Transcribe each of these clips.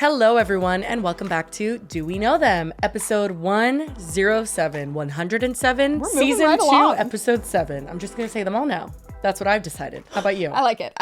Hello, everyone, and welcome back to Do We Know Them? Episode 107, 107, We're moving Season right 2, along. Episode 7. I'm just going to say them all now. That's what I've decided. How about you? I like it.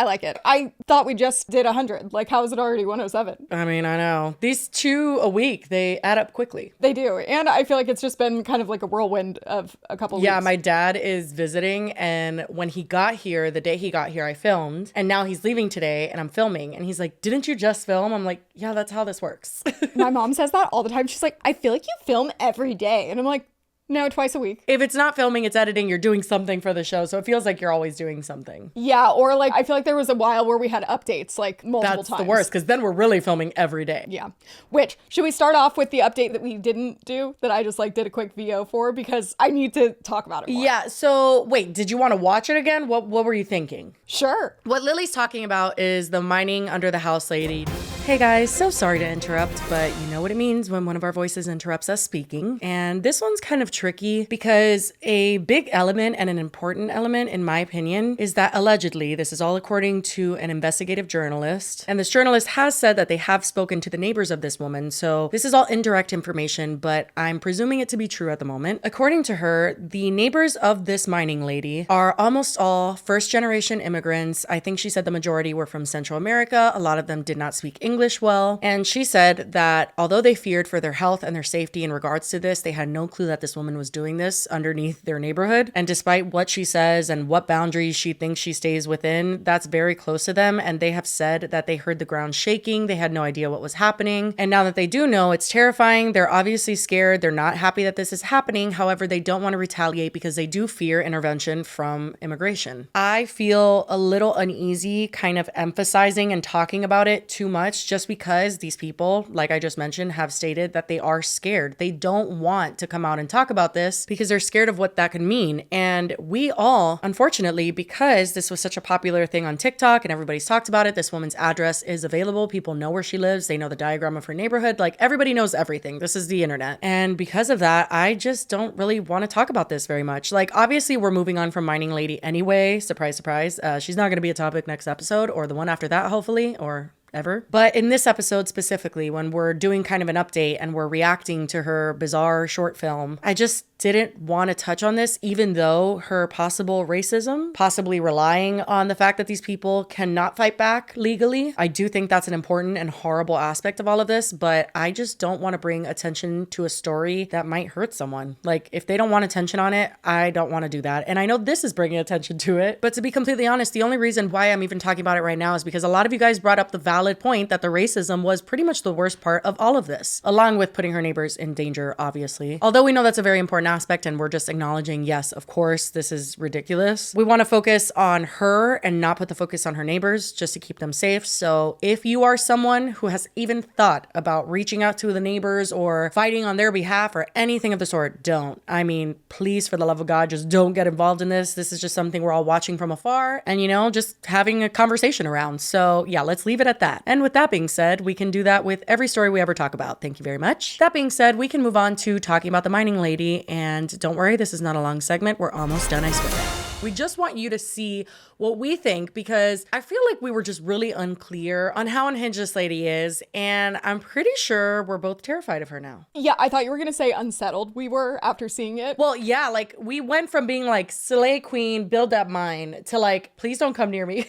I thought we just did 100. Like, how is it already 107? I mean, I know. These 2 a week, they add up quickly. They do. And I feel like it's just been kind of like a whirlwind of a couple weeks. Yeah, my dad is visiting, and when he got here, the day he got here, I filmed, and now he's leaving today, and I'm filming, and he's like, didn't you just film? I'm like, yeah, that's how this works. My mom says that all the time. She's like, I feel like you film every day. And I'm like, no, twice a week. If it's not filming, it's editing, you're doing something for the show, so it feels like you're always doing something. Yeah, or like, I feel like there was a while where we had updates like multiple times. That's the worst, because then we're really filming every day. Yeah. Which, should we start off with the update that we didn't do, that I just like did a quick VO for, because I need to talk about it more. Yeah, so wait, did you want to watch it again? What were you thinking? Sure. What Lily's talking about is the mining under the house lady. Hey guys, so sorry to interrupt, but you know what it means when one of our voices interrupts us speaking. And this one's kind of tricky because a big element and an important element, in my opinion, is that allegedly, this is all according to an investigative journalist, and this journalist has said that they have spoken to the neighbors of this woman, so this is all indirect information, but I'm presuming it to be true at the moment. According to her, the neighbors of this mining lady are almost all first-generation immigrants. I think she said the majority were from Central America. A lot of them did not speak English well. And she said that although they feared for their health and their safety in regards to this, they had no clue that this woman was doing this underneath their neighborhood. And despite what she says and what boundaries she thinks she stays within, that's very close to them. And they have said that they heard the ground shaking. They had no idea what was happening. And now that they do know, it's terrifying. They're obviously scared. They're not happy that this is happening. However, they don't want to retaliate because they do fear intervention from immigration. I feel a little uneasy kind of emphasizing and talking about it too much, just because these people, like I just mentioned, have stated that they are scared. They don't want to come out and talk about this because they're scared of what that could mean. And we all, unfortunately, because this was such a popular thing on TikTok and everybody's talked about it, this woman's address is available. People know where she lives. They know the diagram of her neighborhood. Like, everybody knows everything. This is the internet. And because of that, I just don't really want to talk about this very much. Like, obviously, we're moving on from Mining Lady anyway. Surprise, surprise. She's not going to be a topic next episode or the one after that, hopefully, or ever. But in this episode specifically, when we're doing kind of an update and we're reacting to her bizarre short film, I just didn't want to touch on this, even though her possible racism, possibly relying on the fact that these people cannot fight back legally. I do think that's an important and horrible aspect of all of this, but I just don't want to bring attention to a story that might hurt someone. Like, if they don't want attention on it, I don't want to do that. And I know this is bringing attention to it, but to be completely honest, the only reason why I'm even talking about it right now is because a lot of you guys brought up the valid point that the racism was pretty much the worst part of all of this, along with putting her neighbors in danger, obviously. Although we know that's a very important aspect and we're just acknowledging, yes, of course, this is ridiculous. We want to focus on her and not put the focus on her neighbors just to keep them safe. So if you are someone who has even thought about reaching out to the neighbors or fighting on their behalf or anything of the sort, don't. I mean, please, for the love of God, just don't get involved in this. This is just something we're all watching from afar and, you know, just having a conversation around. So yeah, let's leave it at that. And with that being said, we can do that with every story we ever talk about. Thank you very much. That being said, we can move on to talking about the mining lady. And don't worry, this is not a long segment. We're almost done, I swear. We just want you to see what we think, because I feel like we were just really unclear on how unhinged this lady is. And I'm pretty sure we're both terrified of her now. Yeah, I thought you were going to say unsettled we were after seeing it. Well, yeah, like we went from being like slay queen, build that mine, to like, please don't come near me.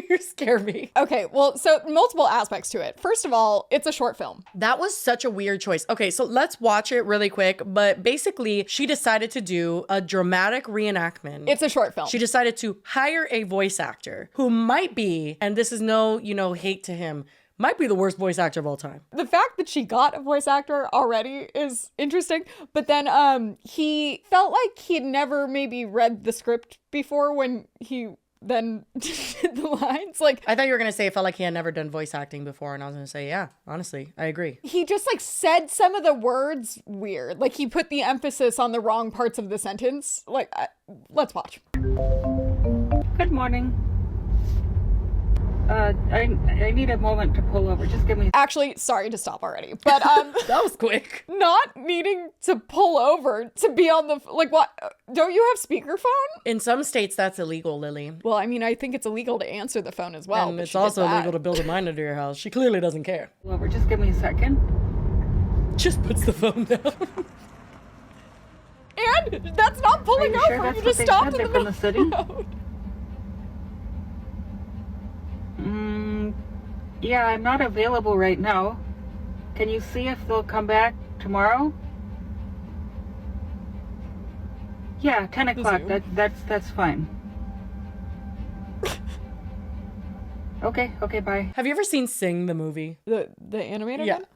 You scare me. Okay, well, so multiple aspects to it. First of all, it's a short film. That was such a weird choice. Okay, so let's watch it really quick. But basically, she decided to do a dramatic reenactment. It's a short film. She decided to hire a voice actor who might be, and this is no, hate to him, might be the worst voice actor of all time. The fact that she got a voice actor already is interesting. But then he felt like he had never maybe read the script before when he then did the lines. Like, I thought you were gonna say it felt like he had never done voice acting before, and I was gonna say, yeah, honestly, I agree. He just like said some of the words weird. Like, he put the emphasis on the wrong parts of the sentence. Like, let's watch. Good morning. I need a moment to pull over. Just give me. Actually, sorry to stop already, but That was quick. not needing to pull over to be on the like what? Don't you have speakerphone? In some states, that's illegal, Lily. Well, I mean, I think it's illegal to answer the phone as well. And but it's she did also that. illegal to build a mine under your house. She clearly doesn't care. Pull over. Just give me a second. Just puts the phone down. And that's not pulling Are you over. sure that's You what just they stopped said? in the They're middle from the of the road. Yeah, I'm not available right now. Can you see if they'll come back tomorrow? Yeah, 10 o'clock. Zoom. That's fine. Okay, bye. Have you ever seen Sing the movie? The animated Yeah. one?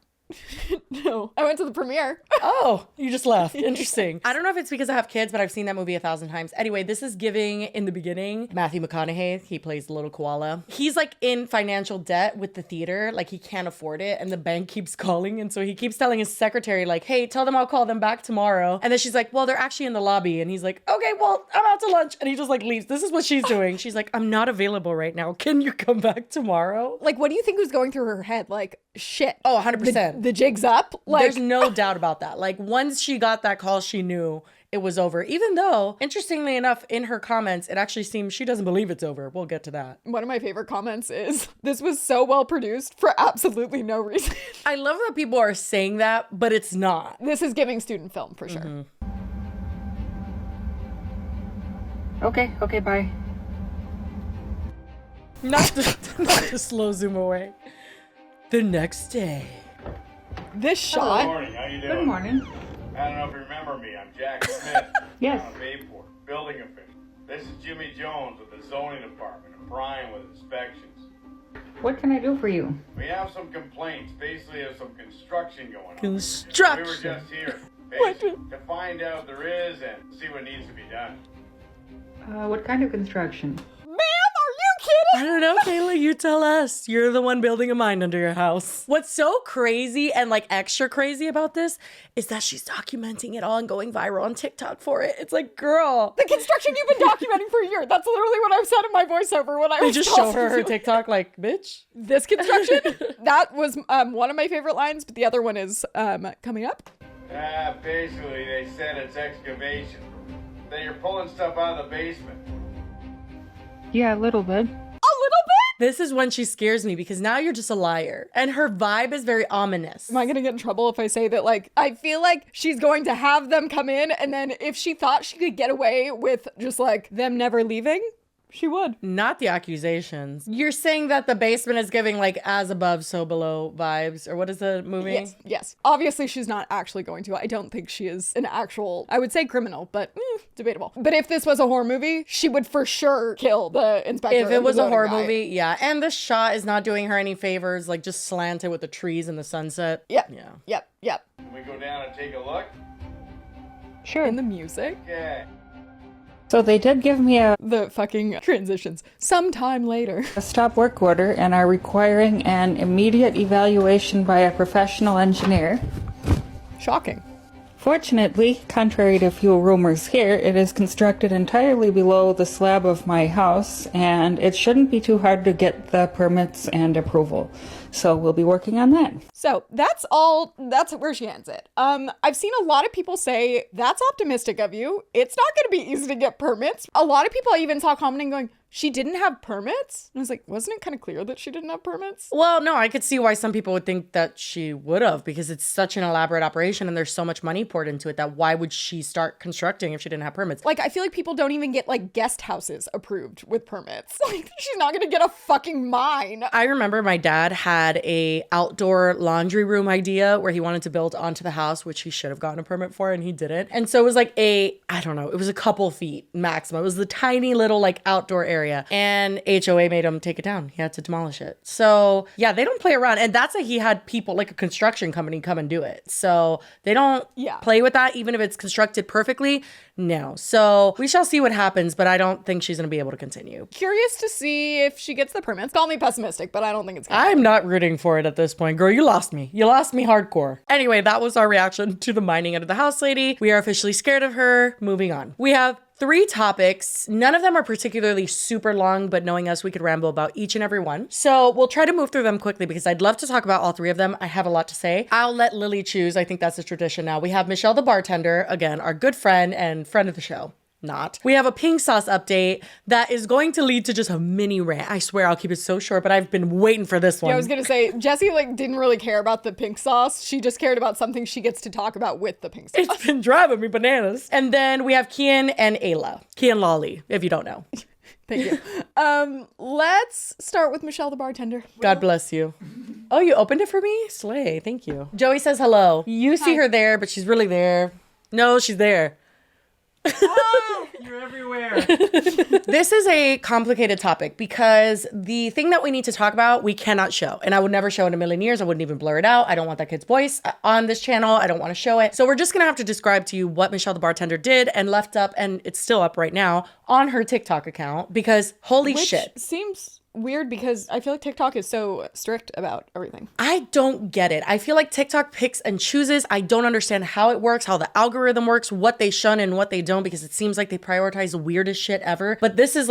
No. I went to the premiere. Oh, you just left. Interesting. I don't know if it's because I have kids, but I've seen that movie 1,000 times. Anyway, this is giving, in the beginning, Matthew McConaughey, he plays the little koala. He's like in financial debt with the theater. Like he can't afford it. And the bank keeps calling. And so he keeps telling his secretary like, hey, tell them I'll call them back tomorrow. And then she's like, well, they're actually in the lobby. And he's like, okay, well, I'm out to lunch. And he just like leaves. This is what she's doing. She's like, I'm not available right now. Can you come back tomorrow? Like, what do you think was going through her head? Like, shit. Oh, 100%. The jig's up. Like, There's no doubt about that. Like once she got that call, she knew it was over. Even though, interestingly enough, in her comments, it actually seems she doesn't believe it's over. We'll get to that. one of my favorite comments is, this was so well produced for absolutely no reason. I love that people are saying that, but it's not. This is giving student film for sure. Mm-hmm. Okay, bye. Not the slow zoom away. The next day. This Good shot, morning, how you doing? Good morning. I don't know if you remember me. I'm Jack Smith. Yes. I'm a Bayport, building official. This is Jimmy Jones with the zoning department and Brian with inspections. What can I do for you? We have some complaints. Basically, there's some construction going on. Construction. We were just here What? to find out if there is and see what needs to be done. What kind of construction? ma'am, are you kidding? I don't know, Kayla, you tell us. You're the one building a mine under your house. What's so crazy and like extra crazy about this is that she's documenting it all and going viral on TikTok for it. It's like, girl. The construction you've been documenting for a year. That's literally what I've said in my voiceover when I You was just show talking her to you. TikTok like, bitch. This construction, that was one of my favorite lines, but the other one is coming up. Basically, they said it's excavation. That you're pulling stuff out of the basement. Yeah, a little bit. A little bit? This is when she scares me because now you're just a liar. And her vibe is very ominous. Am I gonna get in trouble if I say that, like, I feel like she's going to have them come in, and then if she thought she could get away with just, like, them never leaving, she would. Not the accusations. You're saying that the basement is giving like as above, so below vibes, or what is the movie? Yes. Obviously, she's not actually going to. I don't think she is an actual, I would say criminal, but debatable. But if this was a horror movie, she would for sure kill the inspector. If it and was the a zoning horror guy. movie, yeah. And the shot is not doing her any favors, like just slanted with the trees and the sunset. Yep. Yeah. Yep. Can we go down and take a look? Sure. Oh. And the music. Okay. So they did give me a The fucking transitions. Sometime later. stop work order and are requiring an immediate evaluation by a professional engineer. Shocking. Fortunately, contrary to few rumors here, it is constructed entirely below the slab of my house, and it shouldn't be too hard to get the permits and approval. So we'll be working on that. So that's where she ends it. I've seen a lot of people say, that's optimistic of you. It's not going to be easy to get permits. A lot of people I even saw commenting going, she didn't have permits? And I was like, wasn't it kind of clear that she didn't have permits? Well, no, I could see why some people would think that she would have because it's such an elaborate operation and there's so much money poured into it that why would she start constructing if she didn't have permits? Like, I feel like people don't even get, like, guest houses approved with permits. Like, she's not going to get a fucking mine. I remember my dad had a outdoor laundry room idea where he wanted to build onto the house, which he should have gotten a permit for and he didn't. And so it was like I don't know, it was a couple feet maximum. It was the tiny little like outdoor area and HOA made him take it down. He had to demolish it. So yeah, they don't play around. And that's he had people like a construction company come and do it. So they don't play with that even if it's constructed perfectly. No. So we shall see what happens, but I don't think she's going to be able to continue. Curious to see if she gets the permits. Call me pessimistic, but I don't think it's gonna I'm not rooting for it at this point. Girl, you lost me. You lost me hardcore. Anyway, that was our reaction to the mining under the house lady. We are officially scared of her. Moving on. We have 3 topics. None of them are particularly super long, but knowing us, we could ramble about each and every one. So we'll try to move through them quickly because I'd love to talk about all 3 of them. I have a lot to say. I'll let Lily choose. I think that's a tradition now. We have Michelle the Bartender, again, our good friend and friend of the show. Not. We have a pink sauce update that is going to lead to just a mini rant. I swear I'll keep it so short, but I've been waiting for this one. Yeah, I was gonna say, Jessie didn't really care about the pink sauce. She just cared about something she gets to talk about with the pink sauce. It's been driving me bananas. And then we have Kian and Ayla. Kian Lawley, if you don't know. Thank you. Let's start with Michelle the Bartender. God bless you. Oh, you opened it for me? Slay, thank you. Joey says hello. You see her there, but she's really there. No, she's there. Oh, you're everywhere. This is a complicated topic because the thing that we need to talk about, we cannot show. And I would never show in a million years. I wouldn't even blur it out. I don't want that kid's voice on this channel. I don't want to show it. So we're just going to have to describe to you what Michelle the Bartender did and left up, and it's still up right now, on her TikTok account because holy shit. Seems weird because I feel like TikTok is so strict about everything. I don't get it. I feel like TikTok picks and chooses. I don't understand how it works, how the algorithm works, what they shun and what they don't, because it seems like they prioritize the weirdest shit ever. But this is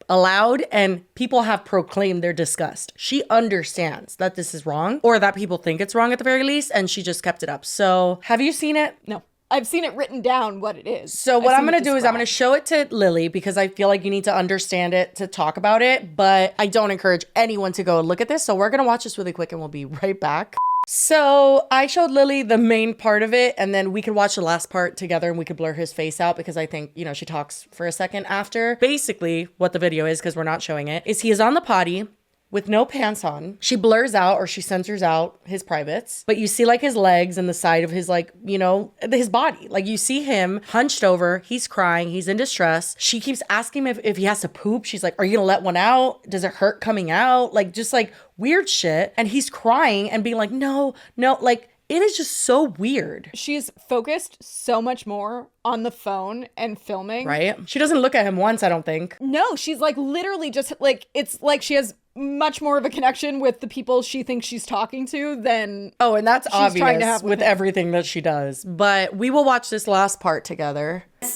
allowed, and people have proclaimed their disgust. She understands that this is wrong, or that people think it's wrong at the very least, and she just kept it up. So have you seen it? No. I've seen it written down what it is. So what I'm going to do is I'm going to show it to Lily because I feel like you need to understand it to talk about it, but I don't encourage anyone to go look at this. So we're going to watch this really quick and we'll be right back. So I showed Lily the main part of it, and then we could watch the last part together and we could blur his face out because I think, she talks for a second after. Basically what the video is, because we're not showing it, is he is on the potty with no pants on. She blurs out or she censors out his privates, but you see his legs and the side of his his body. You see him hunched over, he's crying, he's in distress. She keeps asking him if he has to poop. She's like, are you gonna let one out? Does it hurt coming out? Just weird shit. And he's crying and being like, no, it is just so weird. She's focused so much more on the phone and filming. Right? She doesn't look at him once, I don't think. No, she's literally just it's like she has much more of a connection with the people she thinks she's talking to than and that's she's obvious trying to have with him. everything that she does. But we will watch this last part together. He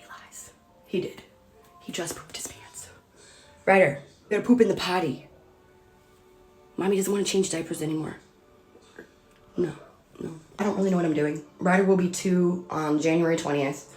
lies. He did. He just pooped his pants. Ryder, you gotta poop in the potty. Mommy doesn't want to change diapers anymore. No. I don't really know what I'm doing. Ryder will be 2 on January 20th.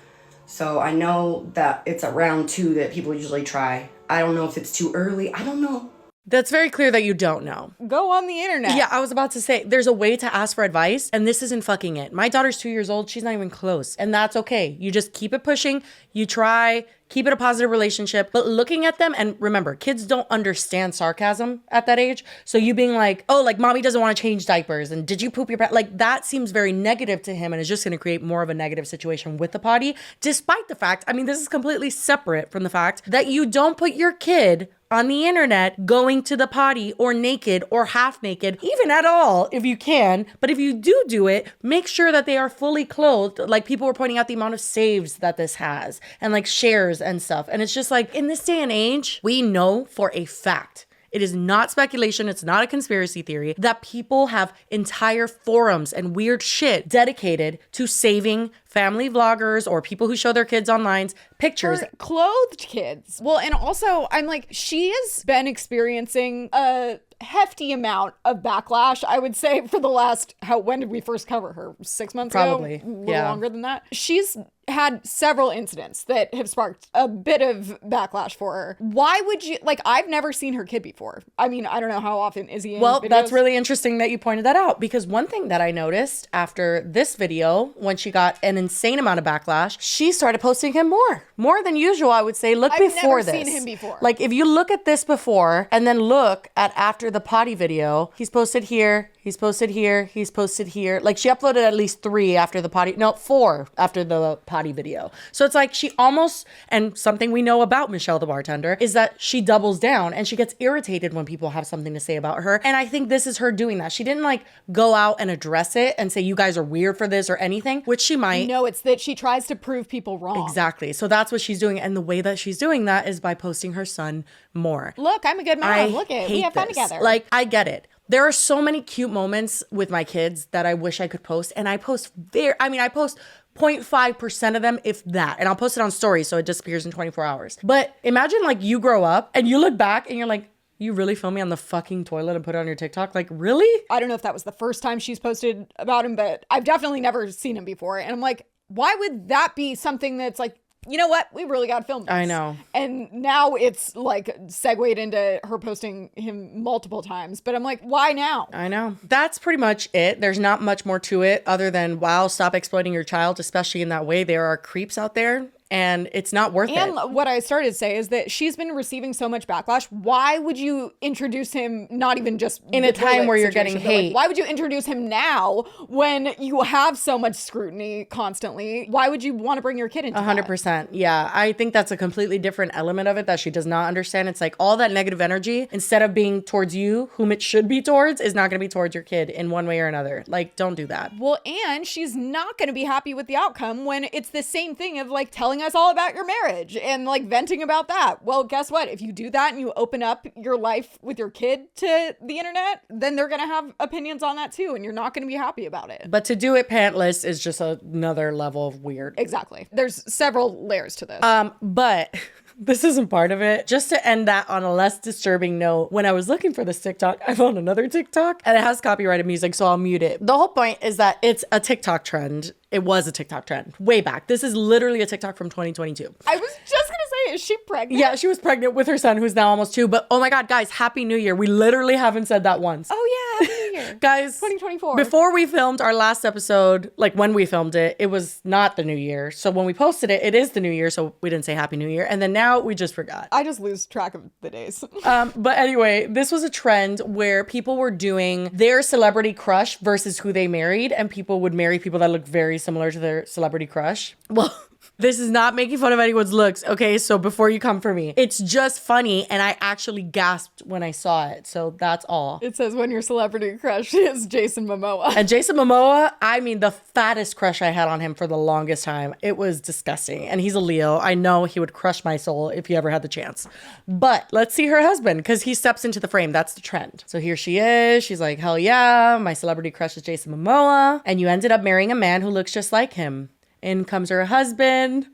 So I know that it's around 2 that people usually try. I don't know if it's too early. I don't know. That's very clear that you don't know. Go on the internet. Yeah, I was about to say, there's a way to ask for advice, and this isn't fucking it. My daughter's 2 years old. She's not even close. And that's okay. You just keep it pushing. You try, keep it a positive relationship. But looking at them, and remember, kids don't understand sarcasm at that age. So you being like, mommy doesn't want to change diapers, and did you poop your pants? That seems very negative to him, and is just going to create more of a negative situation with the potty, despite the fact, this is completely separate from the fact that you don't put your kid on the internet going to the potty or naked or half naked, even at all if you can. But if you do it, make sure that they are fully clothed. People were pointing out the amount of saves that this has and shares and stuff. And it's just in this day and age, we know for a fact, it is not speculation, it's not a conspiracy theory, that people have entire forums and weird shit dedicated to saving family vloggers or people who show their kids online pictures. For clothed kids. Well, and also, she has been experiencing a hefty amount of backlash, I would say, for the last, when did we first cover her? 6 months Probably, ago? Probably. Yeah. Longer than that. She's had several incidents that have sparked a bit of backlash for her. Why would you, I've never seen her kid before. I don't know how often is he in videos? That's really interesting that you pointed that out, because one thing that I noticed after this video, when she got an insane amount of backlash, she started posting him more than usual, I would say. I've before never this. seen him before. If you look at this before and then look at after the potty video, he's posted here, he's posted here, he's posted here. She uploaded at least 3 after the potty, 4 after the potty video. So it's she almost, and something we know about Michelle the Bartender is that she doubles down and she gets irritated when people have something to say about her. And I think this is her doing that. She didn't go out and address it and say, you guys are weird for this or anything, which she might. No, it's that she tries to prove people wrong. Exactly. So that's what she's doing. And the way that she's doing that is by posting her son more. Look, I'm a good mom. Look at it. We have fun together. I get it. There are so many cute moments with my kids that I wish I could post. And I post I post 0.5% of them, if that. And I'll post it on stories so it disappears in 24 hours. But imagine like you grow up and you look back and you're like, you really filmed me on the fucking toilet and put it on your TikTok? Like, really? I don't know if that was the first time she's posted about him, but I've definitely never seen him before. And I'm like, why would that be something that's like, you know what? We really got to film this. I know. And now it's like segued into her posting him multiple times. But I'm like, why now? I know. That's pretty much it. There's not much more to it other than, wow, stop exploiting your child, especially in that way. There are creeps out there. And it's not worth it. And what I started to say is that she's been receiving so much backlash. Why would you introduce him, not even just in a time where you're getting hate? Like, why would you introduce him now when you have so much scrutiny constantly? Why would you want to bring your kid into 100%. Yeah. I think that's a completely different element of it that she does not understand. It's like all that negative energy, instead of being towards you, whom it should be towards, is not going to be towards your kid in one way or another. Like, don't do that. Well, and she's not going to be happy with the outcome when it's the same thing of like telling us all about your marriage and like venting about that. Well, guess what? If you do that and you open up your life with your kid to the internet, then they're going to have opinions on that too. And you're not going to be happy about it. But to do it pantless is just another level of weird. Exactly. There's several layers to this. But this isn't part of it. Just to end that on a less disturbing note, when I was looking for this TikTok, I found another TikTok and it has copyrighted music, so I'll mute it. The whole point is that it's a TikTok trend. It was a TikTok trend way back. This is literally a TikTok from 2022. I was just gonna say, is she pregnant? Yeah, she was pregnant with her son, who's now almost 2. But oh my God, guys, Happy New Year. We literally haven't said that once. Oh yeah, Happy New Year. Guys, 2024. Before we filmed our last episode, like when we filmed it, it was not the new year. So when we posted it, it is the new year. So we didn't say Happy New Year. And then now we just forgot. I just lose track of the days. But anyway, this was a trend where people were doing their celebrity crush versus who they married. And people would marry people that look very similar to their celebrity crush. Well, this is not making fun of anyone's looks, okay? So before you come for me, it's just funny, and I actually gasped when I saw it. So that's all. It says when your celebrity crush is Jason Momoa. And Jason Momoa, I mean, the fattest crush I had on him for the longest time. It was disgusting. And he's a Leo. I know he would crush my soul if he ever had the chance. But let's see her husband, because he steps into the frame. That's the trend. So here she is. She's like, hell yeah, my celebrity crush is Jason Momoa. And you ended up marrying a man who looks just like him. In comes her husband.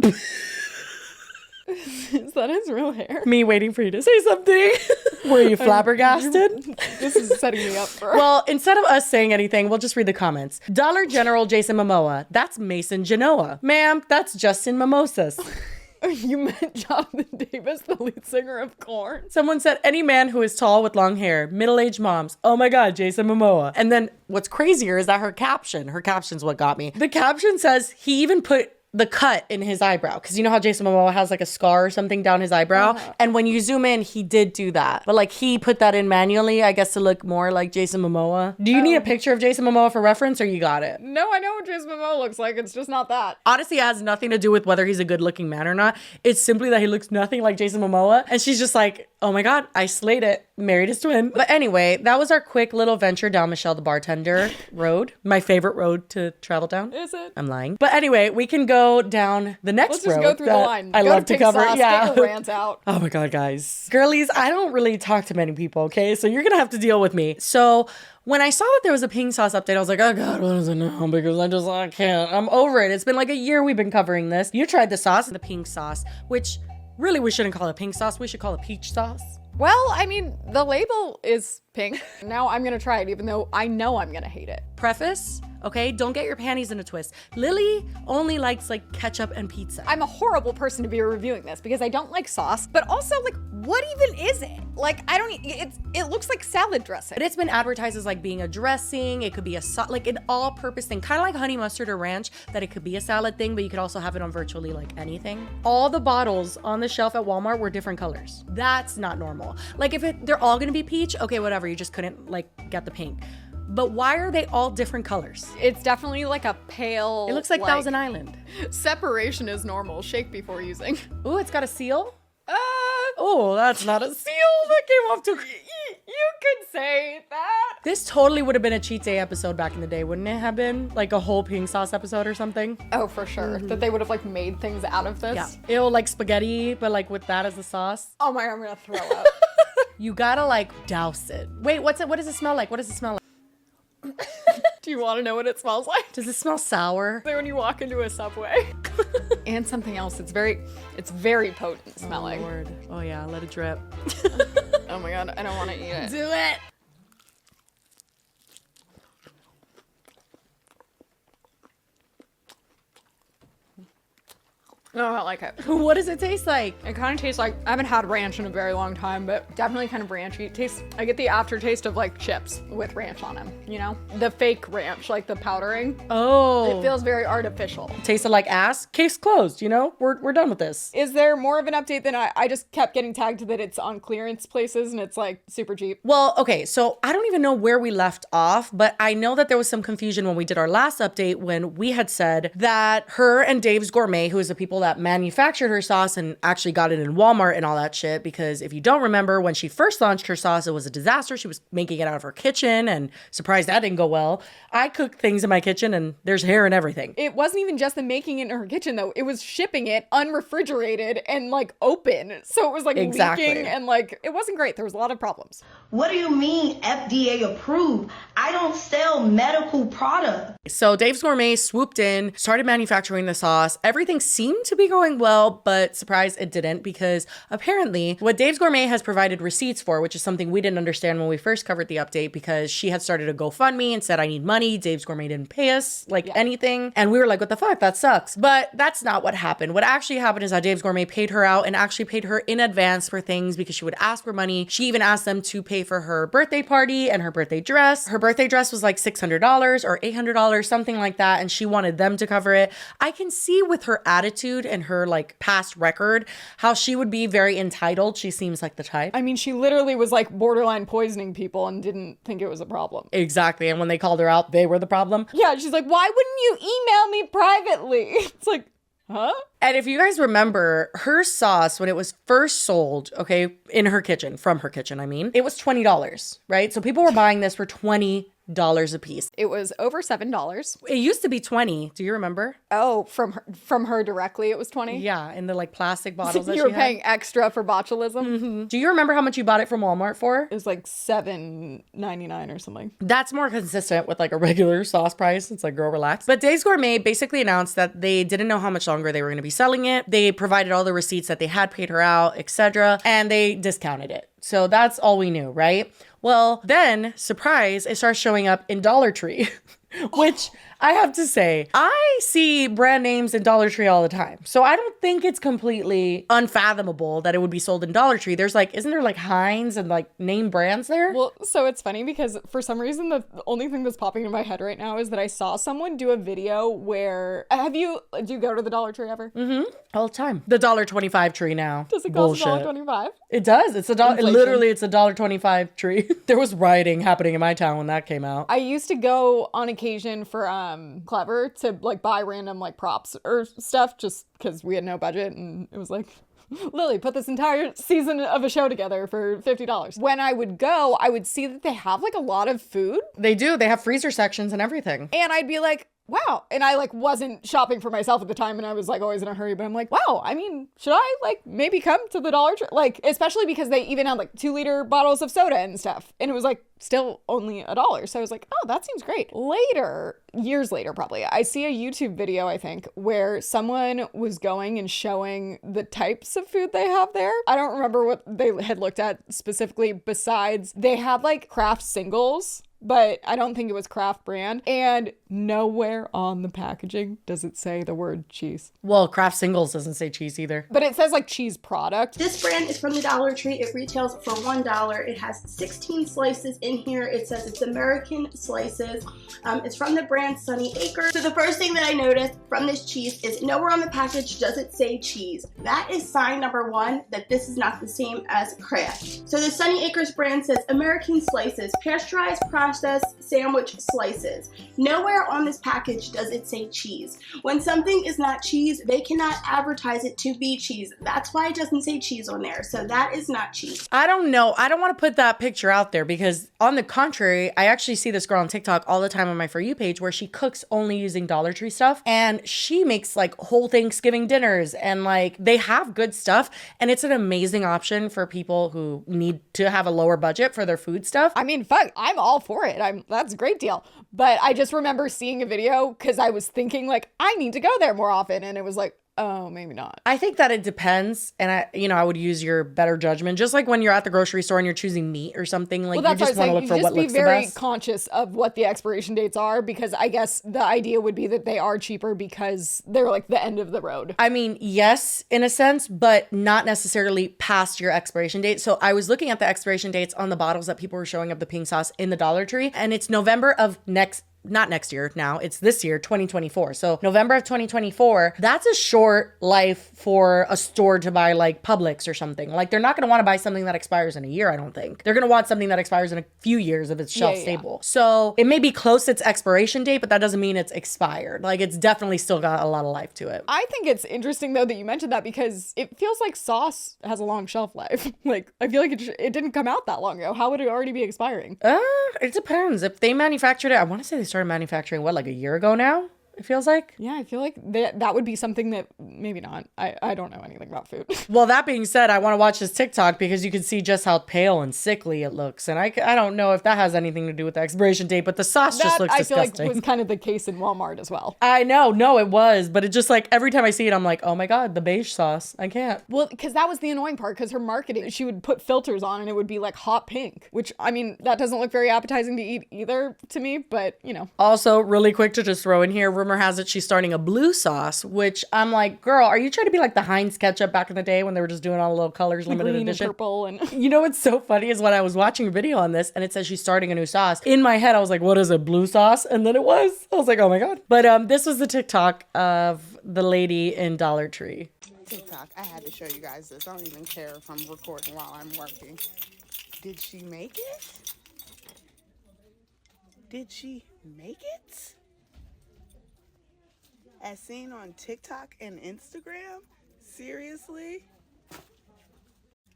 Is that his real hair? Me waiting for you to say something. Were you flabbergasted? This is setting me up for... Well, instead of us saying anything, we'll just read the comments. Dollar General Jason Momoa. That's Mason Genoa. Ma'am, that's Justin Mimosas. You meant Jonathan Davis, the lead singer of Korn? Someone said, any man who is tall with long hair, middle-aged moms. Oh my God, Jason Momoa. And then what's crazier is that her caption's what got me. The caption says he even put the cut in his eyebrow, because you know how Jason Momoa has like a scar or something down his eyebrow, and when you zoom in, he did do that, but like he put that in manually, I guess, to look more like Jason Momoa. Do you need a picture of Jason Momoa for reference, or you got it? No, I know what Jason Momoa looks like. It's just not that. Honestly, it has nothing to do with whether he's a good-looking man or not. It's simply that he looks nothing like Jason Momoa, and she's just like, oh my God, I slayed it. Married his twin. But anyway, that was our quick little venture down Michelle the Bartender road. My favorite road to travel down. Is it? I'm lying. But anyway, we can go down the next road. Let's just go through the line. I love to cover. Yeah. Get your rants out. Oh my God, guys. Girlies, I don't really talk to many people, okay? So you're going to have to deal with me. So when I saw that there was a pink sauce update, I was like, oh God, what is it now? Because I can't. I'm over it. It's been like a year we've been covering this. You tried the sauce, the pink sauce, which really we shouldn't call it pink sauce. We should call it peach sauce. Well, I mean, the label is pink. Now I'm gonna try it, even though I know I'm gonna hate it. Preface, okay? Don't get your panties in a twist. Lily only likes like ketchup and pizza. I'm a horrible person to be reviewing this because I don't like sauce, but also like, what even is it? Like, I don't, it looks like salad dressing. But it's been advertised as like being a dressing. It could be a, like an all-purpose thing, kind of like honey mustard or ranch, that it could be a salad thing, but you could also have it on virtually like anything. All the bottles on the shelf at Walmart were different colors. That's not normal. Like if they're all gonna be peach, okay, whatever, you just couldn't like get the pink. But why are they all different colors? It's definitely like a pale... It looks like Thousand Island. Separation is normal. Shake before using. Ooh, it's got a seal? Oh, that's not a seal. That came off too... You could say that. This totally would have been a cheat day episode back in the day, wouldn't it have been? Like a whole pink sauce episode or something? Oh, for sure. That they would have like made things out of this. Yeah. Ew, like spaghetti, but like with that as the sauce. Oh my God, I'm gonna throw up. You gotta like douse it. Wait, what does it smell like? What does it smell like? Do you want to know what it smells like? Does it smell sour? Like when you walk into a Subway. And something else. It's very potent smelling. Oh, Lord. Oh yeah, let it drip. Oh my god, I don't want to eat it. Do it. No, I don't like it. What does it taste like? It kind of tastes like, I haven't had ranch in a very long time, but definitely kind of ranchy. I get the aftertaste of like chips with ranch on them, you know? The fake ranch, like the powdering. Oh. It feels very artificial. Tasted like ass. Case closed, you know? We're done with this. Is there more of an update than I just kept getting tagged that it's on clearance places and it's like super cheap? Well, okay, so I don't even know where we left off, but I know that there was some confusion when we did our last update when we had said that her and Dave's Gourmet, who is the people that manufactured her sauce and actually got it in Walmart and all that shit, because if you don't remember, when she first launched her sauce, it was a disaster. She was making it out of her kitchen and surprised that didn't go well. I cook things in my kitchen and there's hair and everything. It wasn't even just the making it in her kitchen though. It was shipping it unrefrigerated and like open. So it was like leaking and like, it wasn't great. There was a lot of problems. What do you mean FDA approved? I don't sell medical products. So Dave's Gourmet swooped in, started manufacturing the sauce. Everything seemed to be going well, but surprise, it didn't, because apparently what Dave's Gourmet has provided receipts for, which is something we didn't understand when we first covered the update, because she had started a GoFundMe and said, I need money. Dave's Gourmet didn't pay us anything. And we were like, what the fuck? That sucks. But that's not what happened. What actually happened is that Dave's Gourmet paid her out and actually paid her in advance for things because she would ask for money. She even asked them to pay for her birthday party and her birthday dress. Her birthday dress was like $600 or $800, something like that. And she wanted them to cover it. I can see with her attitude and her like past record, how she would be very entitled. She seems like the type. I mean, she literally was like borderline poisoning people and didn't think it was a problem. Exactly. And when they called her out, they were the problem. Yeah, she's like, why wouldn't you email me privately? It's like, huh? And if you guys remember, her sauce, when it was first sold, okay, in her kitchen, from her kitchen, I mean, it was $20, right? So people were buying this for $20 a piece. It was over $7. It used to be 20. Do you remember? Oh, from her directly, it was 20? Yeah, in the like plastic bottles that you were paying extra for botulism? Mm-hmm. Do you remember how much you bought it from Walmart for? It was like $7.99 or something. That's more consistent with like a regular sauce price. It's like, girl, relax. But Dave's Gourmet basically announced that they didn't know how much longer they were going to be selling it. They provided all the receipts that they had paid her out, etc., and they discounted it. So that's all we knew, right? Well, then, surprise, it starts showing up in Dollar Tree, which I have to say, I see brand names in Dollar Tree all the time. So I don't think it's completely unfathomable that it would be sold in Dollar Tree. There's like, isn't there like Heinz and like name brands there? Well, so it's funny because for some reason, the only thing that's popping in my head right now is that I saw someone do a video where, do you go to the Dollar Tree ever? Mm-hmm. All the time. The $1.25 tree now. Does it cost $1.25? It does. It's literally, it's a $1.25 tree. There was rioting happening in my town when that came out. I used to go on occasion for Clever to like buy random like props or stuff just because we had no budget, and it was like, Lily, put this entire season of a show together for $50. When I would go, I would see that they have like a lot of food. They do. They have freezer sections and everything. And I'd be like, wow. And I like wasn't shopping for myself at the time, and I was like always in a hurry, but I'm like, wow, I mean, should I like maybe come to the Dollar Tree? Like, especially because they even had like 2-liter bottles of soda and stuff. And it was like still only $1. So I was like, oh, that seems great. Later, years later probably, I see a YouTube video, I think, where someone was going and showing the types of food they have there. I don't remember what they had looked at specifically, besides they had like craft singles, but I don't think it was craft brand. And nowhere on the packaging does it say the word cheese. Well, Kraft Singles doesn't say cheese either. But it says like cheese product. This brand is from the Dollar Tree. It retails for $1. It has 16 slices in here. It says it's American slices. It's from the brand Sunny Acres. So the first thing that I noticed from this cheese is nowhere on the package does it say cheese. That is sign number one that this is not the same as Kraft. So the Sunny Acres brand says American slices, pasteurized, processed sandwich slices. Nowhere on this package does it say cheese. When something is not cheese, they cannot advertise it to be cheese. That's why it doesn't say cheese on there. So that is not cheese. I don't know. I don't want to put that picture out there because on the contrary, I actually see this girl on TikTok all the time on my For You page where she cooks only using Dollar Tree stuff, and she makes like whole Thanksgiving dinners, and like they have good stuff, and it's an amazing option for people who need to have a lower budget for their food stuff. I mean, fuck, I'm all for for it. That's a great deal. But I just remember seeing a video because I was thinking like, I need to go there more often. And it was like, oh, maybe not. I think that it depends. And I would use your better judgment. Just like when you're at the grocery store and you're choosing meat or something, like you just want to look for what looks the best. Just be very conscious of what the expiration dates are, because I guess the idea would be that they are cheaper because they're like the end of the road. I mean, yes, in a sense, but not necessarily past your expiration date. So I was looking at the expiration dates on the bottles that people were showing of the pink sauce in the Dollar Tree, and it's November of not next year now, it's this year, 2024. So November of 2024, that's a short life for a store to buy like Publix or something. Like they're not going to want to buy something that expires in a year, I don't think. They're going to want something that expires in a few years if it's shelf stable. So it may be close to its expiration date, but that doesn't mean it's expired. Like it's definitely still got a lot of life to it. I think it's interesting though that you mentioned that, because it feels like sauce has a long shelf life. Like I feel like it didn't come out that long ago. How would it already be expiring? It depends. If they manufactured it, I want to say they started manufacturing like a year ago now, it feels like. Yeah, I feel like that would be something that maybe not. I don't know anything about food. Well, that being said, I want to watch this TikTok because you can see just how pale and sickly it looks. And I don't know if that has anything to do with the expiration date, but the sauce just looks disgusting. I feel like was kind of the case in Walmart as well. I know. No, it was. But it just like every time I see it, I'm like, oh my God, the beige sauce. I can't. Well, because that was the annoying part, because her marketing, she would put filters on and it would be like hot pink, which I mean, that doesn't look very appetizing to eat either to me, but you know. Also, really quick to just throw in here, rumor has it she's starting a blue sauce, which I'm like, girl, are you trying to be like the Heinz ketchup back in the day when they were just doing all the little colors, limited green edition? And purple and you know what's so funny is when I was watching a video on this and it says she's starting a new sauce. In my head, I was like, what is it, blue sauce? And then it was. I was like, oh my God. But this was the TikTok of the lady in Dollar Tree. TikTok, I had to show you guys this. I don't even care if I'm recording while I'm working. Did she make it? Did she make it? As seen on TikTok and Instagram? Seriously?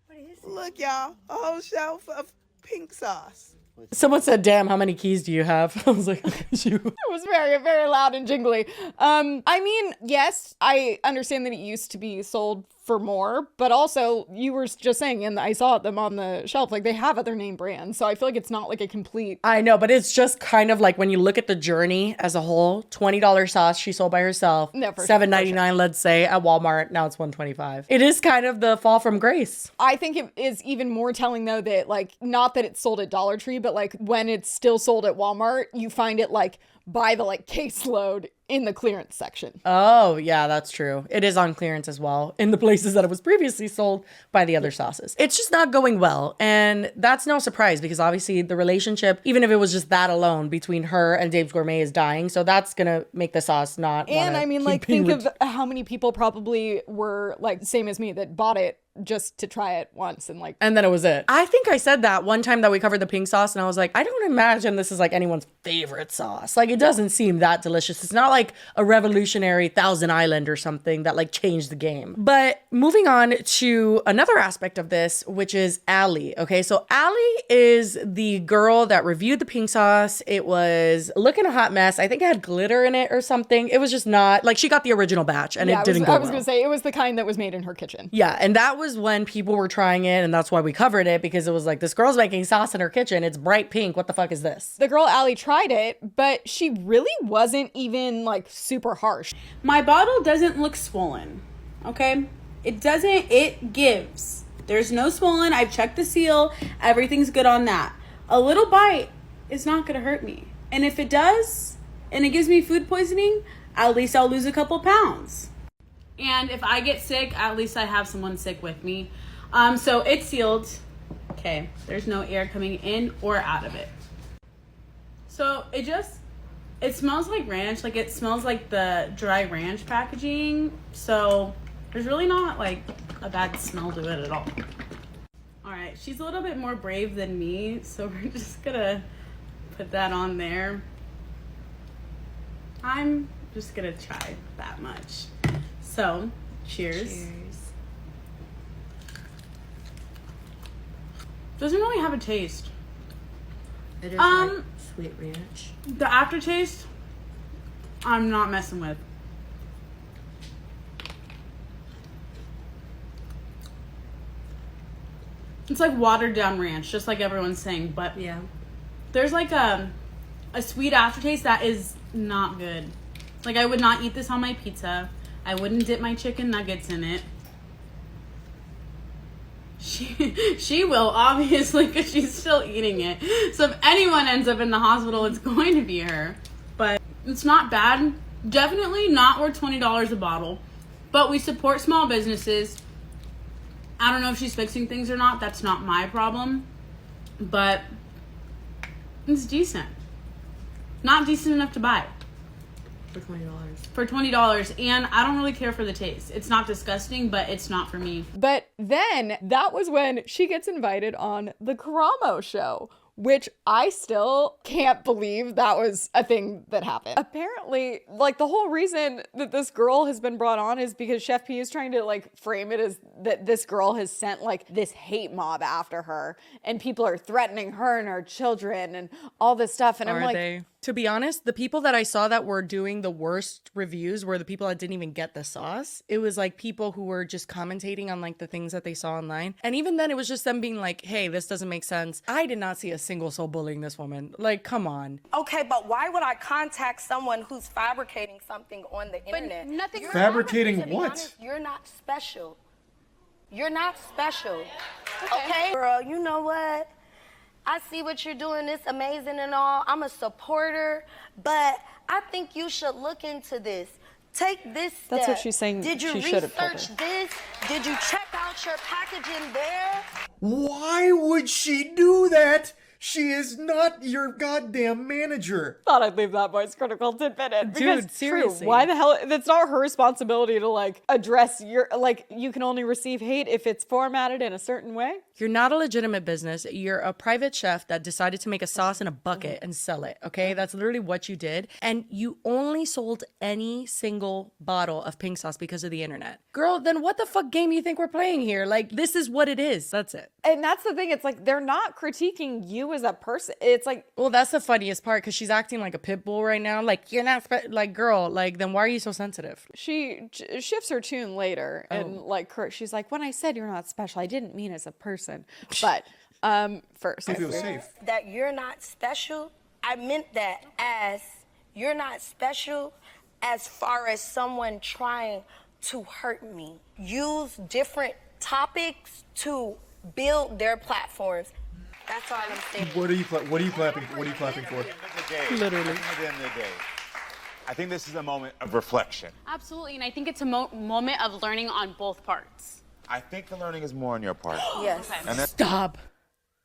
What is it? Look, y'all, a whole shelf of pink sauce. Someone said, damn, how many keys do you have? I was like, you. It was very, very loud and jingly. I mean, yes, I understand that it used to be sold for more, but also you were just saying, and I saw them on the shelf, like they have other name brands. So I feel like it's not like a complete. I know, but it's just kind of like when you look at the journey as a whole, $20 sauce she sold by herself, no, $7.99, let's say, at Walmart. Now it's $125. It is kind of the fall from grace. I think it is even more telling though that like, not that it's sold at Dollar Tree, but like when it's still sold at Walmart, you find it like by the like caseload in the clearance section. Oh, yeah, that's true. It is on clearance as well in the places that it was previously sold by the other sauces. It's just not going well. And that's no surprise because obviously the relationship, even if it was just that alone between her and Dave's Gourmet, is dying. So that's going to make the sauce not. And I mean, like, think of how many people probably were like, same as me, that bought it just to try it once and then it was it. I think I said that one time that we covered the pink sauce and I was like, I don't imagine this is like anyone's favorite sauce. Like it doesn't seem that delicious. It's not like a revolutionary Thousand Island or something that like changed the game. But moving on to another aspect of this, which is Allie. Okay, so Allie is the girl that reviewed the pink sauce. It was looking a hot mess. I think it had glitter in it or something. It was just not like she got the original batch and it didn't go well. I was gonna say it was the kind that was made in her kitchen. Yeah, and that was when people were trying it, and that's why we covered it, because it was like, this girl's making sauce in her kitchen. It's bright pink. What the fuck is this? The girl Allie tried it, but she really wasn't even like super harsh. My bottle doesn't look swollen, okay? It doesn't, it gives. There's no swollen. I've checked the seal. Everything's good on that. A little bite is not gonna hurt me. And if it does, and it gives me food poisoning, at least I'll lose a couple pounds. And if I get sick, at least I have someone sick with me. So it's sealed. Okay, there's no air coming in or out of it. So it smells like ranch. Like it smells like the dry ranch packaging. So there's really not like a bad smell to it at all. All right, she's a little bit more brave than me. So we're just gonna put that on there. I'm just gonna try that much. So, cheers. Cheers. Doesn't really have a taste. It is like sweet ranch. The aftertaste, I'm not messing with. It's like watered down ranch, just like everyone's saying, but yeah, There's like a sweet aftertaste that is not good. Like, I would not eat this on my pizza. I wouldn't dip my chicken nuggets in it. She will, obviously, because she's still eating it. So if anyone ends up in the hospital, it's going to be her. But it's not bad. Definitely not worth $20 a bottle. But we support small businesses. I don't know if she's fixing things or not. That's not my problem. But it's decent. Not decent enough to buy. For $20. For $20. And I don't really care for the taste. It's not disgusting, but it's not for me. But then that was when she gets invited on the Karamo show, which I still can't believe that was a thing that happened. Apparently, like, the whole reason that this girl has been brought on is because Chef P is trying to, like, frame it as that this girl has sent, like, this hate mob after her, and people are threatening her and her children and all this stuff. And I'm like, they? To be honest, the people that I saw that were doing the worst reviews were the people that didn't even get the sauce. It was like people who were just commentating on like the things that they saw online. And even then it was just them being like, hey, this doesn't make sense. I did not see a single soul bullying this woman. Like, come on. Okay, but why would I contact someone who's fabricating something on the internet? Nothing. Fabricating To be what? honest, you're not special. You're not special. Okay? Girl, you know what? I see what you're doing. It's amazing and all. I'm a supporter, but I think you should look into this. Take this step. That's what she's saying. Did you she should have told research her. this? Did you check out your packaging there? Why would she do that? She is not your goddamn manager. Thought I'd leave that voice critical tidbit in. Because, Dude, seriously. True, why the hell? That's not her responsibility to, like, address your, like, you can only receive hate if it's formatted in a certain way. You're not a legitimate business. You're a private chef that decided to make a sauce in a bucket and sell it, okay? That's literally what you did. And you only sold any single bottle of pink sauce because of the internet. Girl, then what the fuck game you think we're playing here? Like, this is what it is. That's it. And that's the thing. It's like, they're not critiquing you as a person. It's like, Well, that's the funniest part because she's acting like a pit bull right now. Like, you're not, like, girl, like, then why are you so sensitive? she shifts her tune later. And, like, she's like, when I said you're not special, I didn't mean as a person. But first, I feel safe. That you're not special, I meant that as you're not special as far as someone trying to hurt me. Use different topics to build their platforms. That's all I'm saying. What are you clapping for? Literally. At the end of the day, I think this is a moment of reflection. Absolutely, and I think it's a moment of learning on both parts. I think the learning is more on your part. Yes. And that's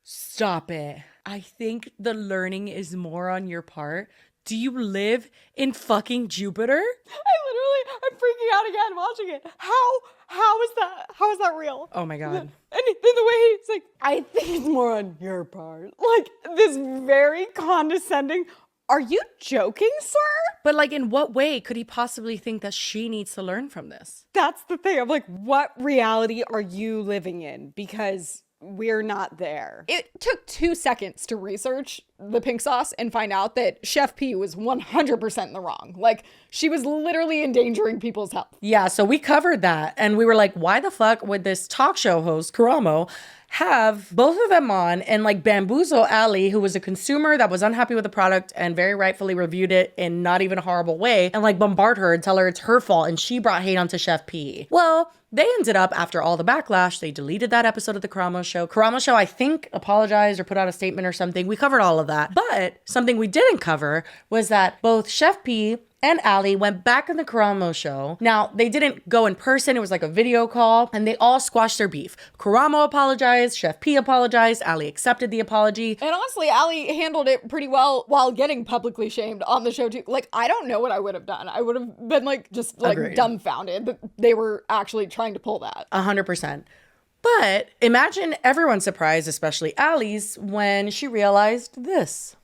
Stop it. I think the learning is more on your part. Do you live in fucking Jupiter? I'm freaking out again watching it. How is that real? Oh my God. And then the way he's like, I think it's more on your part. Like, this very condescending, are you joking, sir? But like, in what way could he possibly think that she needs to learn from this? That's the thing. I'm like, what reality are you living in? Because we're not there. It took 2 seconds to research the pink sauce and find out that Chef P was 100% in the wrong. Like, she was literally endangering people's health. Yeah, so we covered that and we were like, why the fuck would this talk show host, Karamo, have both of them on and like bamboozle Allie, who was a consumer that was unhappy with the product and very rightfully reviewed it in not even a horrible way, and like bombard her and tell her it's her fault and she brought hate onto Chef P. Well, they ended up, after all the backlash, they deleted that episode of the Karamo show. Karamo show, I think, apologized or put out a statement or something. We covered all of that. But something we didn't cover was that both Chef P and Allie went back on the Karamo show. Now, they didn't go in person. It was like a video call, and they all squashed their beef. Karamo apologized, Chef P apologized, Allie accepted the apology. And honestly, Allie handled it pretty well while getting publicly shamed on the show too. Like, I don't know what I would have done. I would have been like, just like Agreed. dumbfounded that they were actually trying to pull that. 100%. But imagine everyone's surprise, especially Allie's, when she realized this.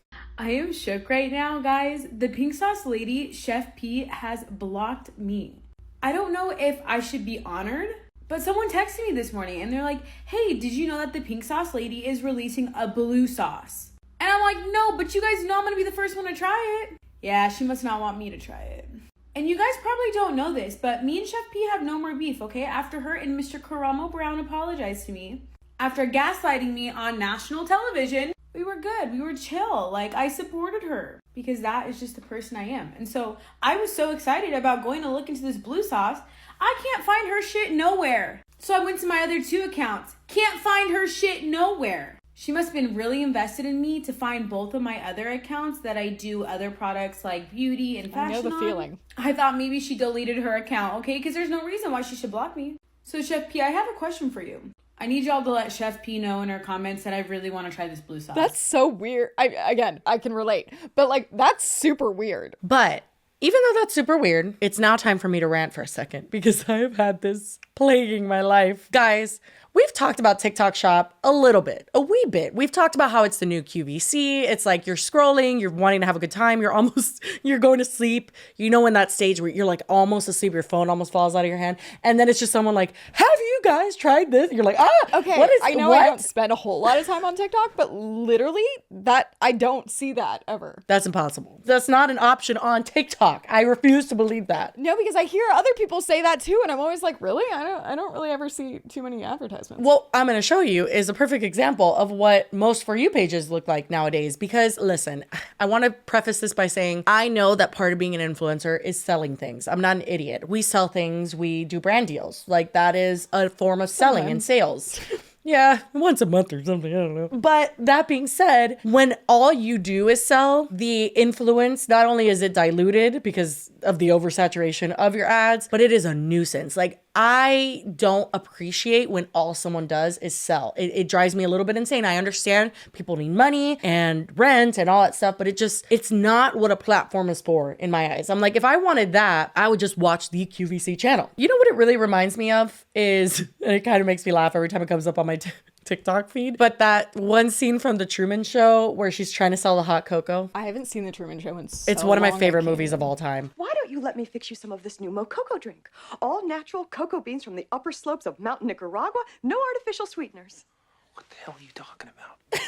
I am shook right now, guys. The pink sauce lady, Chef P, has blocked me. I don't know if I should be honored, but someone texted me this morning and they're like, hey, did you know that the pink sauce lady is releasing a blue sauce? And I'm like, no, but you guys know I'm gonna be the first one to try it. Yeah, she must not want me to try it. And you guys probably don't know this, but me and Chef P have no more beef, okay? After her and Mr. Karamo Brown apologized to me, after gaslighting me on national television, We were good. We were chill. Like, I supported her because that is just the person I am. And so I was so excited about going to look into this blue sauce. I can't find her shit nowhere. So I went to my other 2 accounts. Can't find her shit nowhere. She must have been really invested in me to find both of my other accounts that I do other products like beauty and fashion I know the on. feeling. I thought maybe she deleted her account, okay? Because there's no reason why she should block me. So Chef P, I have a question for you. I need y'all to let Chef P know in her comments that I really want to try this blue sauce. That's so weird. I can relate. But like, that's super weird. But even though that's super weird, it's now time for me to rant for a second because I have had this plaguing my life. Guys, we've talked about TikTok Shop a little bit, a wee bit. We've talked about how it's the new QVC. It's like you're scrolling, you're wanting to have a good time, you're going to sleep. You know, in that stage where you're like almost asleep, your phone almost falls out of your hand. And then it's just someone like, have you guys tried this? You're like, okay, I know what? I don't spend a whole lot of time on TikTok, but literally that I don't see that ever. That's impossible. That's not an option on TikTok. I refuse to believe that. No, because I hear other people say that too, and I'm always like, really? I don't really ever see too many advertisements. Well, I'm going to show you is a perfect example of what most For You pages look like nowadays. Because listen, I want to preface this by saying, I know that part of being an influencer is selling things. I'm not an idiot. We sell things. We do brand deals. Like that is a form of selling and sales. Yeah, once a month or something, I don't know. But that being said, when all you do is sell, the influence, not only is it diluted because of the oversaturation of your ads, but it is a nuisance. Like, I don't appreciate when all someone does is sell. It drives me a little bit insane. I understand people need money and rent and all that stuff, but it's not what a platform is for in my eyes. I'm like, if I wanted that, I would just watch the QVC channel. You know what it really reminds me of is, and it kind of makes me laugh every time it comes up on my TikTok feed, but that one scene from The Truman Show where she's trying to sell the hot cocoa. I haven't seen The Truman Show in so It's one of my long, favorite movies of all time. Why don't you let me fix you some of this new Mococo drink? All natural cocoa beans from the upper slopes of Mountain Nicaragua, no artificial sweeteners. What the hell are you talking about?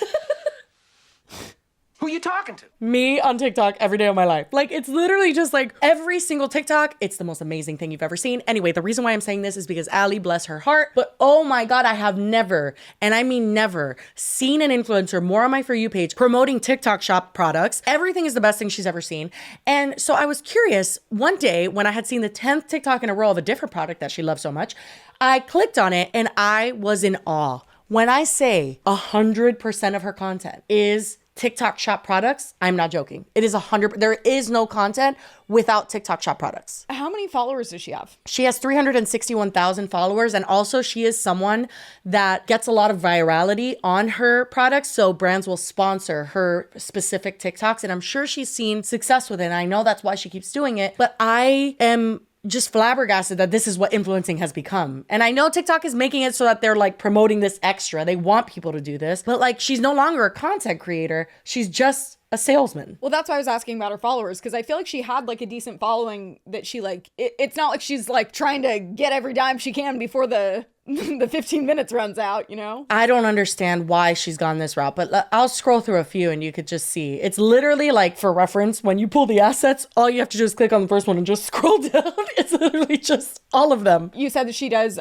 Who are you talking to? Me on TikTok every day of my life. Like, it's literally just like every single TikTok, it's the most amazing thing you've ever seen. Anyway, the reason why I'm saying this is because Allie, bless her heart, but oh my God, I have never, and I mean never, seen an influencer more on my For You page promoting TikTok Shop products. Everything is the best thing she's ever seen. And so I was curious one day when I had seen the 10th TikTok in a row of a different product that she loves so much, I clicked on it and I was in awe. When I say 100% of her content is TikTok Shop products, I'm not joking. It is 100%. There is no content without TikTok Shop products. How many followers does she have? She has 361,000 followers. And also she is someone that gets a lot of virality on her products. So brands will sponsor her specific TikToks. And I'm sure she's seen success with it. And I know that's why she keeps doing it. But I am just flabbergasted that this is what influencing has become. And I know TikTok is making it so that they're like promoting this extra. They want people to do this, but like she's no longer a content creator. She's just a salesman. Well, that's why I was asking about her followers, because I feel like she had like a decent following that she like, it's not like she's like trying to get every dime she can before the 15 minutes runs out, you know? I don't understand why she's gone this route, but I'll scroll through a few and you could just see. It's literally like, for reference, when you pull the assets, all you have to do is click on the first one and just scroll down. It's literally just all of them. You said that she does,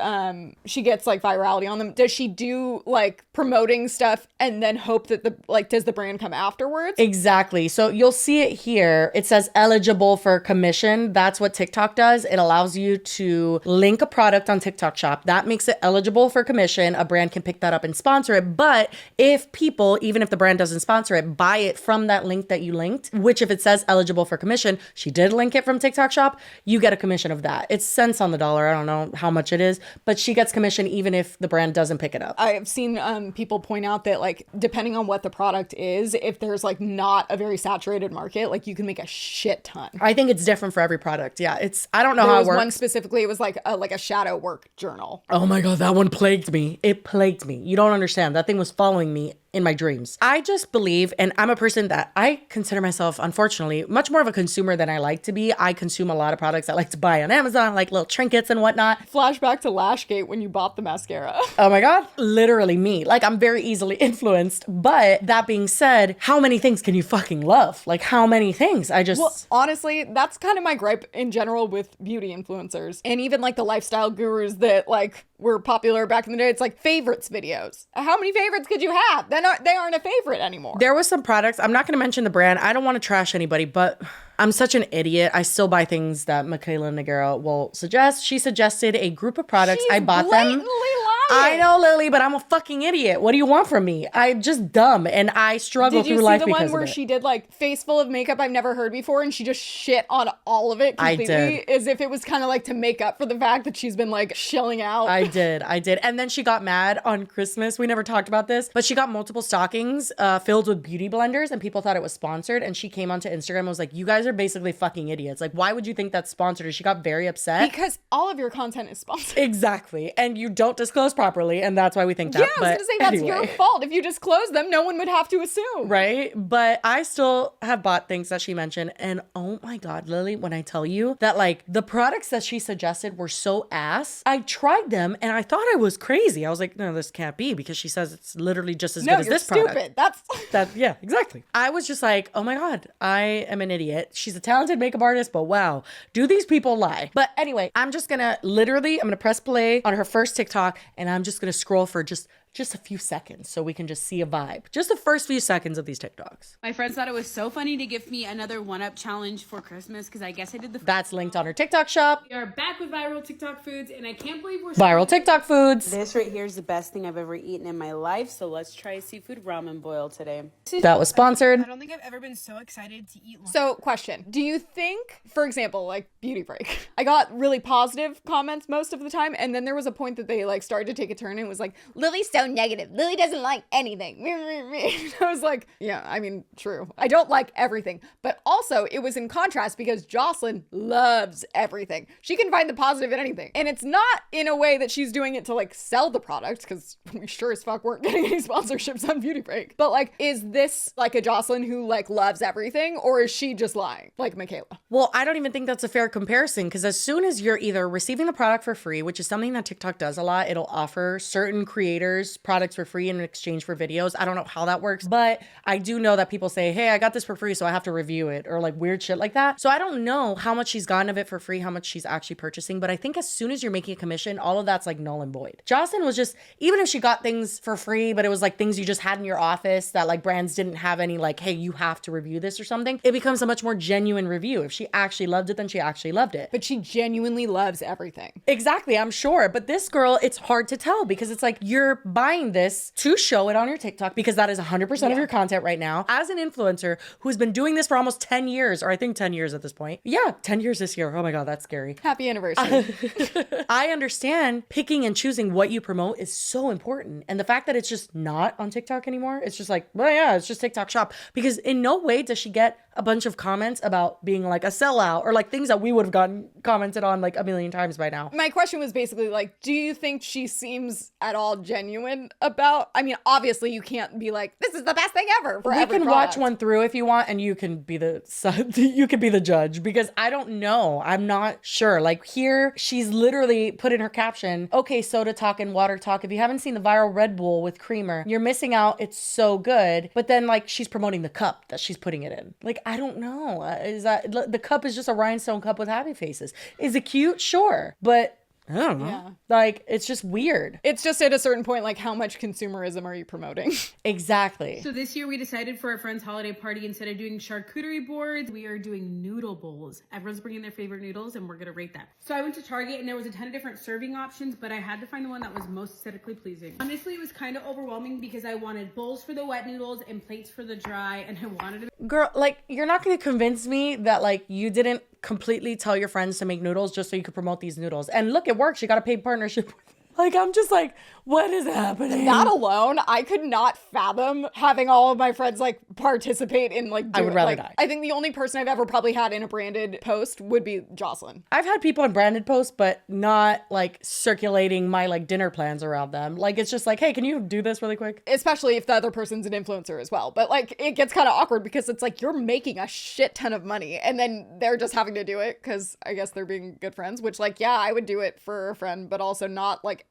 she gets like virality on them. Does she do like promoting stuff and then hope that does the brand come afterwards? Exactly. So you'll see it here. It says eligible for commission. That's what TikTok does. It allows you to link a product on TikTok Shop. That makes it eligible for commission. A brand can pick that up and sponsor it. But if people, even if the brand doesn't sponsor it, buy it from that link that you linked, which if it says eligible for commission, she did link it from TikTok Shop, you get a commission of that. It's cents on the dollar. I don't know how much it is, but she gets commission even if the brand doesn't pick it up. I have seen people point out that like, depending on what the product is, if there's like not a very saturated market, like you can make a shit ton. I think it's different for every product. Yeah. I don't know how it works. works. One specifically, it was like a shadow work journal. Oh my God, that one plagued me. It plagued me. You don't understand. That thing was following me in my dreams. I just believe, and I'm a person that I consider myself, unfortunately, much more of a consumer than I like to be. I consume a lot of products I like to buy on Amazon, like little trinkets and whatnot. Flashback to Lashgate when you bought the mascara. Oh my God, literally me. Like I'm very easily influenced. But that being said, how many things can you fucking love? Like how many things? Well, honestly, that's kind of my gripe in general with beauty influencers and even like the lifestyle gurus that like were popular back in the day. It's like favorites videos. How many favorites could you have? then they aren't a favorite anymore. There was some products, I'm not going to mention the brand. I don't want to trash anybody, but I'm such an idiot. I still buy things that Michaela Noguera will suggest. She suggested a group of products. I bought them. I know, Lily, but I'm a fucking idiot. What do you want from me? I'm just dumb, and I struggle through life because of it. Did you see the one where she did like face full of makeup I've never heard before, and she just shit on all of it completely? I did. As if it was kind of like to make up for the fact that she's been like shilling out. I did. And then she got mad on Christmas. We never talked about this, but she got multiple stockings filled with beauty blenders, and people thought it was sponsored. And she came onto Instagram and was like, you guys are basically fucking idiots. Like, why would you think that's sponsored? And she got very upset. Because all of your content is sponsored. Exactly. And you don't disclose properly, and that's why we think that. Yeah, I was going to say, that's your fault. If you disclose them, no one would have to assume. Right? But I still have bought things that she mentioned. And oh my God, Lily, when I tell you that like the products that she suggested were so ass, I tried them and I thought I was crazy. I was like, no, this can't be, because she says it's literally just as good as this product. That's yeah, exactly. I was just like, oh my God, I am an idiot. She's a talented makeup artist, but wow, do these people lie? But anyway, I'm gonna press play on her first TikTok, and I'm just gonna scroll for just a few seconds so we can just see a vibe. Just the first few seconds of these TikToks. My friends thought it was so funny to give me another one-up challenge for Christmas, because I guess I did the... That's linked on her TikTok shop. We are back with viral TikTok foods, and I can't believe we're... Viral TikTok foods. This right here is the best thing I've ever eaten in my life, so let's try a seafood ramen boil today. That was sponsored. I don't think I've ever been so excited to eat lunch. So, question. Do you think, for example, like Beauty Break, I got really positive comments most of the time, and then there was a point that they like started to take a turn and it was like, Lily's so negative. Lily doesn't like anything. I was like, yeah, I mean, true. I don't like everything. But also, it was in contrast because Jocelyn loves everything. She can find the positive in anything. And it's not in a way that she's doing it to like sell the product, because we sure as fuck weren't getting any sponsorships on Beauty Break. But like, is this like a Jocelyn who like loves everything, or is she just lying like Michaela? Well, I don't even think that's a fair comparison, because as soon as you're either receiving the product for free, which is something that TikTok does a lot, it'll offer certain creators products for free in exchange for videos. I don't know how that works, but I do know that people say, hey, I got this for free, so I have to review it, or like weird shit like that. So I don't know how much she's gotten of it for free, how much she's actually purchasing, but I think as soon as you're making a commission, all of that's like null and void. Jocelyn was just, even if she got things for free, but it was like things you just had in your office that like brands didn't have any like, hey, you have to review this or something, it becomes a much more genuine review. If she actually loved it, then she actually loved it. But she genuinely loves everything. Exactly, I'm sure. But this girl, it's hard to tell, because it's like you're buying this to show it on your TikTok, because that is 100% of your content right now. As an influencer who's been doing this for almost 10 years, or I think 10 years at this point. Yeah, 10 years this year. Oh my God, that's scary. Happy anniversary. I understand picking and choosing what you promote is so important. And the fact that it's just not on TikTok anymore, it's just like, well, yeah, it's just TikTok shop. Because in no way does she get a bunch of comments about being like a sellout, or like things that we would have gotten commented on like a million times by now. My question was basically like, do you think she seems at all genuine about, I mean, obviously you can't be like, this is the best thing ever for every We can product. watch one through if you want, and you can be the judge, because I don't know. I'm not sure. Like here, she's literally put in her caption, okay, soda talk and water talk. If you haven't seen the viral Red Bull with creamer, you're missing out. It's so good. But then like she's promoting the cup that she's putting it in. Like, I don't know. Is that the cup is just a rhinestone cup with happy faces? Is it cute? Sure. But I don't know. Yeah. Like, it's just weird. It's just at a certain point, like, how much consumerism are you promoting? Exactly. So this year we decided for our friend's holiday party, instead of doing charcuterie boards, we are doing noodle bowls. Everyone's bringing their favorite noodles, and we're gonna rate that. So I went to Target, and there was a ton of different serving options, but I had to find the one that was most aesthetically pleasing. Honestly, it was kind of overwhelming, because I wanted bowls for the wet noodles and plates for the dry, and I wanted to... Girl, like, you're not gonna convince me that, like, you didn't completely tell your friends to make noodles just so you could promote these noodles. And look, it works. You got a paid partnership with Like, I'm just like, what is happening? That alone, I could not fathom having all of my friends like participate in like I would rather die. I think the only person I've ever probably had in a branded post would be Jocelyn. I've had people in branded posts, but not like circulating my like dinner plans around them. Like, it's just like, hey, can you do this really quick? Especially if the other person's an influencer as well. But like, it gets kind of awkward because it's like you're making a shit ton of money and then they're just having to do it because I guess they're being good friends, which like, yeah, I would do it for a friend, but also not like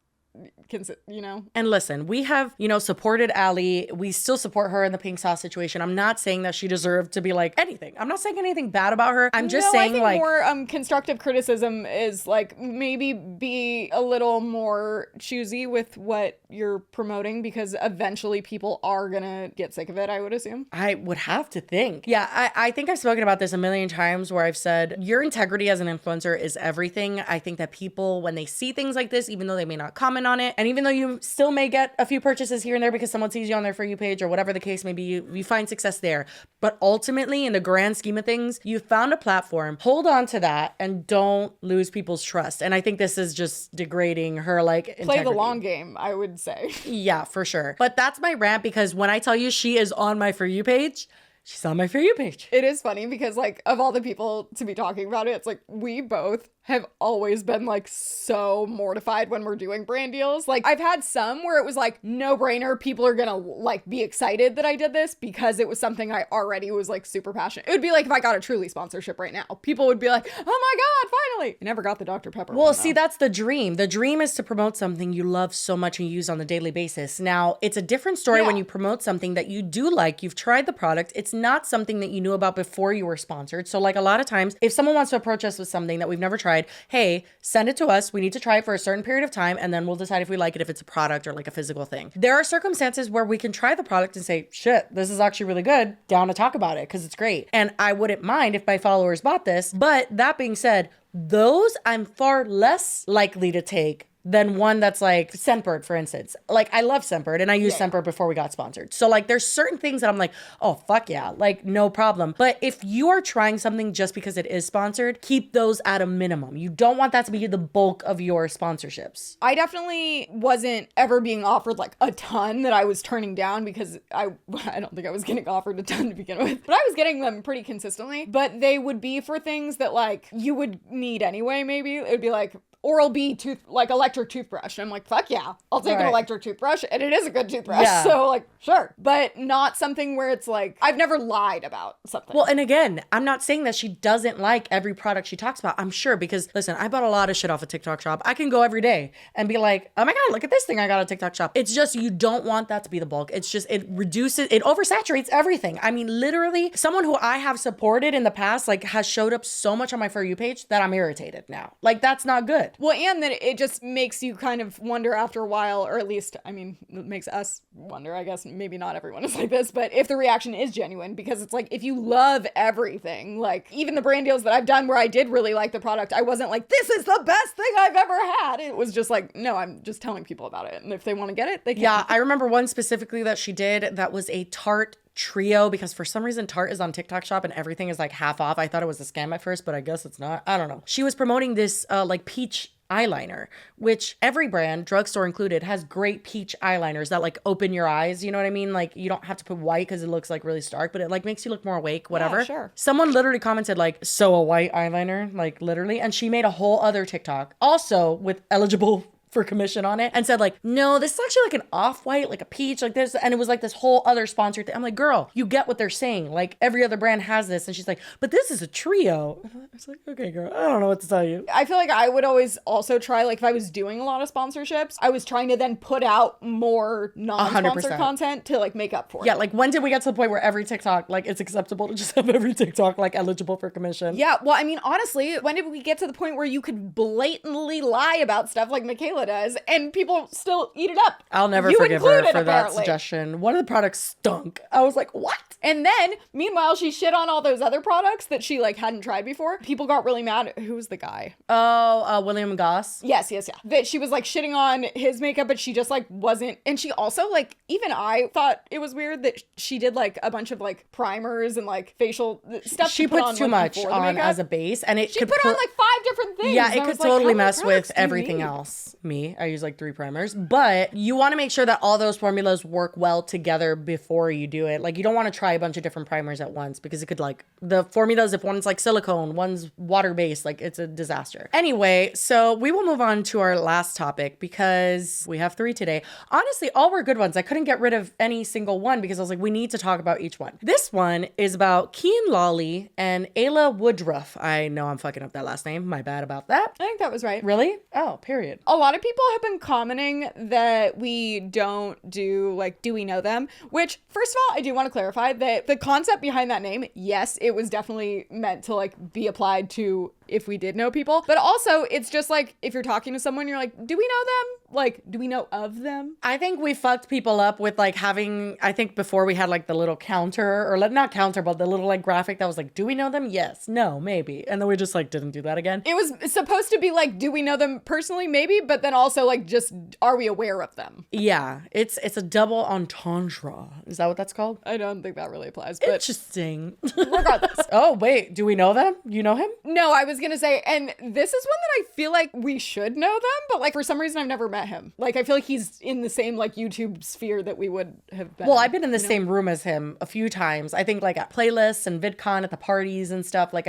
you know. And listen, we have, you know, supported Allie. We still support her in the pink sauce situation. I'm not saying that she deserved to be like anything. I'm not saying anything bad about her. I'm just saying, I think like, more constructive criticism is like maybe be a little more choosy with what you're promoting, because eventually people are gonna get sick of it, I would assume. I would have to think. Yeah, I think I've spoken about this a million times where I've said your integrity as an influencer is everything. I think that people, when they see things like this, even though they may not comment on it, and even though you still may get a few purchases here and there because someone sees you on their For You page or whatever the case may be, you find success there. But ultimately, in the grand scheme of things, you found a platform. Hold on to that and don't lose people's trust. And I think this is just degrading her, like, integrity. Play the long game, I would say. Yeah, for sure. But that's my rant, because when I tell you she is on my For You page, she's on my For You page. It is funny because, like, of all the people to be talking about it, it's like we both have always been like so mortified when we're doing brand deals. Like, I've had some where it was like no brainer, people are gonna like be excited that I did this because it was something I already was like super passionate. It would be like if I got a Truly sponsorship right now, people would be like, oh my god, finally. I never got the Dr. Pepper well one, see, that's the dream. The dream is to promote something you love so much and you use on a daily basis. Now, it's a different story when you promote something that you do like, you've tried the product, it's not something that you knew about before you were sponsored. So like a lot of times, if someone wants to approach us with something that we've never tried, hey, send it to us. We need to try it for a certain period of time, and then we'll decide if we like it, if it's a product or like a physical thing. There are circumstances where we can try the product and say, shit, this is actually really good. Down to talk about it because it's great. And I wouldn't mind if my followers bought this. But that being said, those I'm far less likely to take than one that's like Scentbird, for instance. Like, I love Scentbird and I used Scentbird before we got sponsored. So like there's certain things that I'm like, oh, fuck yeah, like no problem. But if you are trying something just because it is sponsored, keep those at a minimum. You don't want that to be the bulk of your sponsorships. I definitely wasn't ever being offered like a ton that I was turning down, because I don't think I was getting offered a ton to begin with, but I was getting them pretty consistently. But they would be for things that like you would need anyway. Maybe it would be like Oral-B like electric toothbrush. And I'm like, fuck yeah, I'll take an electric toothbrush, and it is a good toothbrush. Yeah. So like, sure. But not something where it's like, I've never lied about something. Well, and again, I'm not saying that she doesn't like every product she talks about. I'm sure, because listen, I bought a lot of shit off of TikTok Shop. I can go every day and be like, oh my God, look at this thing I got on TikTok Shop. It's just, you don't want that to be the bulk. It's just, it reduces, it oversaturates everything. I mean, literally, someone who I have supported in the past, like, has showed up so much on my For You page that I'm irritated now. Like, that's not good. Well, and then it just makes you kind of wonder after a while, or at least, I mean, it makes us wonder, I guess, maybe not everyone is like this, but if the reaction is genuine, because it's like, if you love everything, like even the brand deals that I've done where I did really like the product, I wasn't like, this is the best thing I've ever had. It was just like, no, I'm just telling people about it. And if they want to get it, they can. Yeah, I remember one specifically that she did that was a Tarte trio, because for some reason Tarte is on TikTok Shop and everything is like half off. I thought it was a scam at first, but I guess it's not. I don't know. She was promoting this like peach eyeliner, which every brand, drugstore included, has great peach eyeliners that like open your eyes. You know what I mean? Like, you don't have to put white because it looks like really stark, but it like makes you look more awake, whatever. Yeah, sure. Someone literally commented like, so a white eyeliner, like literally. And she made a whole other TikTok also with eligible for commission on it and said like, no, this is actually like an off-white, like a peach, like this. And it was like this whole other sponsored thing. I'm like, girl, you get what they're saying. Like, every other brand has this. And she's like, but this is a trio. It's like, okay, girl, I don't know what to tell you. I feel like I would always also try, like if I was doing a lot of sponsorships, I was trying to then put out more non-sponsored 100%. content to like make up for it. Yeah, like when did we get to the point where every TikTok, like it's acceptable to just have every TikTok like eligible for commission? Yeah, well, I mean, honestly, when did we get to the point where you could blatantly lie about stuff like Michaela does and people still eat it up? I'll never forgive her for that suggestion. One of the products stunk. I was like, what? And then, meanwhile, she shit on all those other products that she like hadn't tried before. People got really mad. Who was the guy? Oh, William Goss. Yes. That she was like shitting on his makeup, but she just like wasn't. And she also like, even I thought it was weird that she did like a bunch of like primers and like facial stuff. She puts too much on as a base, and it she put on like 5 different things. Yeah, it could totally mess with everything else. I use like 3 primers, but you want to make sure that all those formulas work well together before you do it. Like, you don't want to try a bunch of different primers at once, because it could like, the formulas, if one's like silicone, one's water-based, like it's a disaster. Anyway, so we will move on to our last topic, because we have 3 today. Honestly, all were good ones. I couldn't get rid of any single one because I was like, we need to talk about each one. This one is about Kian Lawley and Ayla Woodruff. I know I'm fucking up that last name. My bad about that. I think that was right. Really? Oh, period. A lot of of people have been commenting that we don't do like, do we know them? Which, first of all, I do want to clarify that the concept behind that name, yes, it was definitely meant to like be applied to if we did know people. But also, it's just like, if you're talking to someone, you're like, do we know them? Like, do we know of them? I think we fucked people up with like having, I think before we had like the little counter, or like, not counter, but the little like graphic that was like, do we know them? Yes, no, maybe. And then we just like didn't do that again. It was supposed to be like, do we know them personally? Maybe, but then also like, just, are we aware of them? Yeah, it's a double entendre. Is that what that's called? I don't think that really applies, but interesting. regardless. Oh, wait, do we know them? You know him? No, I was gonna say, and this is one that I feel like we should know them, but like for some reason I've never met him. Like I feel like he's in the same like YouTube sphere that we would have been. Well, I've been in the same room as him a few times. I think like at playlists and VidCon at the parties and stuff. Like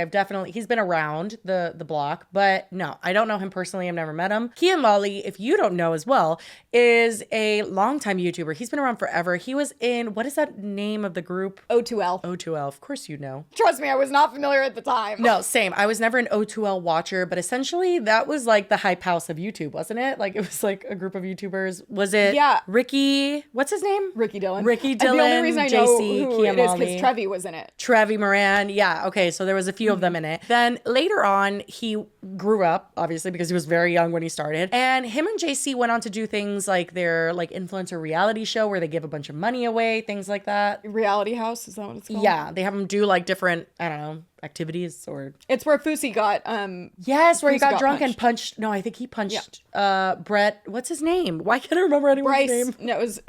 he's been around the block, but no, I don't know him personally. I've never met him. Kian Lawley, if you don't know as well, is a longtime YouTuber. He's been around forever. He was in, what is that name of the group? O2L. O2L. Of course you know. Trust me, I was not familiar at the time. No, same. I was never an O2L watcher, but essentially that was like the hype house of YouTube, wasn't it? Like it was like a group of YouTubers. Was it Ricky, what's his name? Ricky Dillon. Ricky Dillon, the only reason I know JC, who Kian it is Lawley. because Trevi was in it. Trevi Moran. Yeah, okay, so there was a few of them in it. Then later on, he grew up, obviously, because he was very young when he started. And him and JC went on to do things like their like influencer reality show where they give a bunch of money away, things like that. Reality House, is that what it's called? Yeah, they have them do like different, I don't know, activities or... It's where Fousey got... Yes, where he Fousey got drunk and punched... No, I think he punched Brett... What's his name? Why can't I remember anyone's name? No, it was...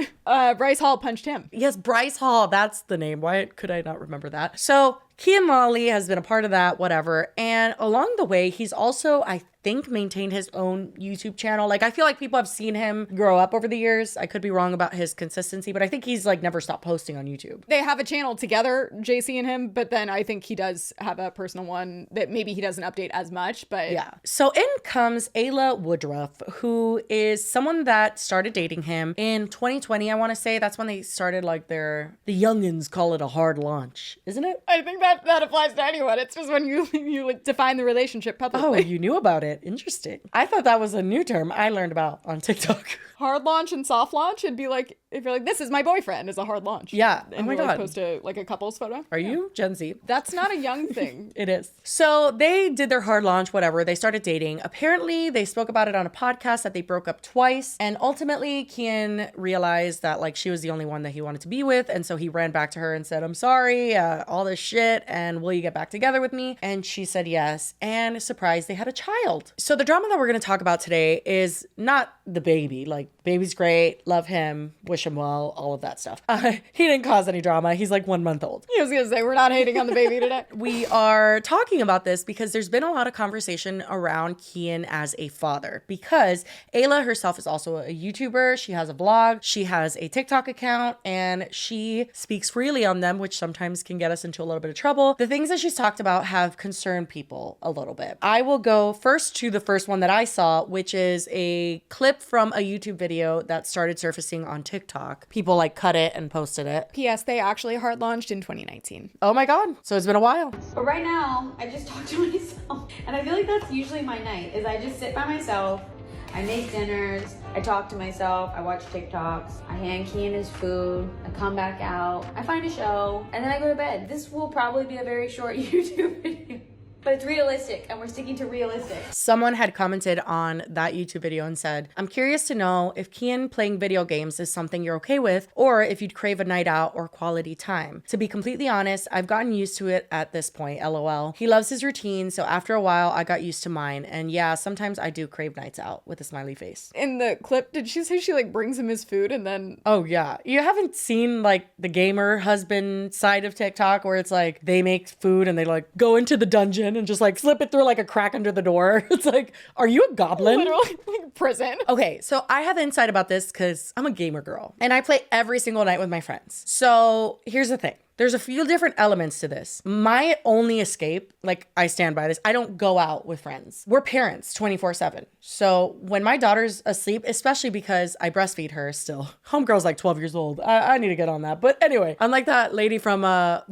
Bryce Hall punched him. Yes, Bryce Hall. That's the name. Why could I not remember that? So Kian Lawley has been a part of that, whatever. And along the way, he's also, I think, maintained his own YouTube channel. Like, I feel like people have seen him grow up over the years. I could be wrong about his consistency, but I think he's like never stopped posting on YouTube. They have a channel together, JC and him, but then I think he does have a personal one that maybe he doesn't update as much, but... Yeah. So in comes Ayla Woodruff, who is someone that started dating him in 2020, I want to say. That's when they started like the youngins call it a hard launch, isn't it? I think that applies to anyone. It's just when you like define the relationship publicly. Oh, you knew about it. Interesting. I thought that was a new term I learned about on TikTok. Hard launch and soft launch, it'd be like, if you're like, this is my boyfriend, is a hard launch. Yeah. And oh my you God. like post a couple's photo. Are you Gen Z? That's not a young thing. It is. So they did their hard launch, whatever. They started dating. Apparently, they spoke about it on a podcast that they broke up twice. And ultimately, Kian realized that like she was the only one that he wanted to be with. And so he ran back to her and said, I'm sorry, all this shit. And will you get back together with me? And she said yes. And surprise, they had a child. So the drama that we're going to talk about today is not the baby. Like, baby's great. Love him. Wish him well. All of that stuff. He didn't cause any drama. He's like 1 month old. I was going to say, we're not hating on the baby today. We are talking about this because there's been a lot of conversation around Kian as a father, because Ayla herself is also a YouTuber. She has a blog. She has a TikTok account, and she speaks freely on them, which sometimes can get us into a little bit of trouble. The things that she's talked about have concerned people a little bit. I will go first to the first one that I saw, which is a clip from a YouTube video that started surfacing on TikTok. People like cut it and posted it. P.S. They actually hard launched in 2019. Oh my God. So it's been a while. But right now, I just talk to myself. And I feel like that's usually my night, is I just sit by myself, I make dinners, I talk to myself, I watch TikToks, I hand Kian his food, I come back out, I find a show, and then I go to bed. This will probably be a very short YouTube video. But it's realistic, and we're sticking to realistic. Someone had commented on that YouTube video and said, I'm curious to know if Kian playing video games is something you're okay with, or if you'd crave a night out or quality time. To be completely honest, I've gotten used to it at this point, LOL. He loves his routine, so after a while, I got used to mine. And yeah, sometimes I do crave nights out with a smiley face. In the clip, did she say she like brings him his food and then... Oh yeah. You haven't seen like the gamer husband side of TikTok where it's like they make food and they like go into the dungeon and just like slip it through like a crack under the door. It's like, are you a goblin? Literally like prison. Okay, so I have insight about this because I'm a gamer girl and I play every single night with my friends. So here's the thing. there's a few different elements to this. My only escape, like I stand by this, I don't go out with friends. We're parents 24/7. So when my daughter's asleep, especially because I breastfeed her still, homegirl's like 12 years old. I need to get on that. But anyway, unlike that lady from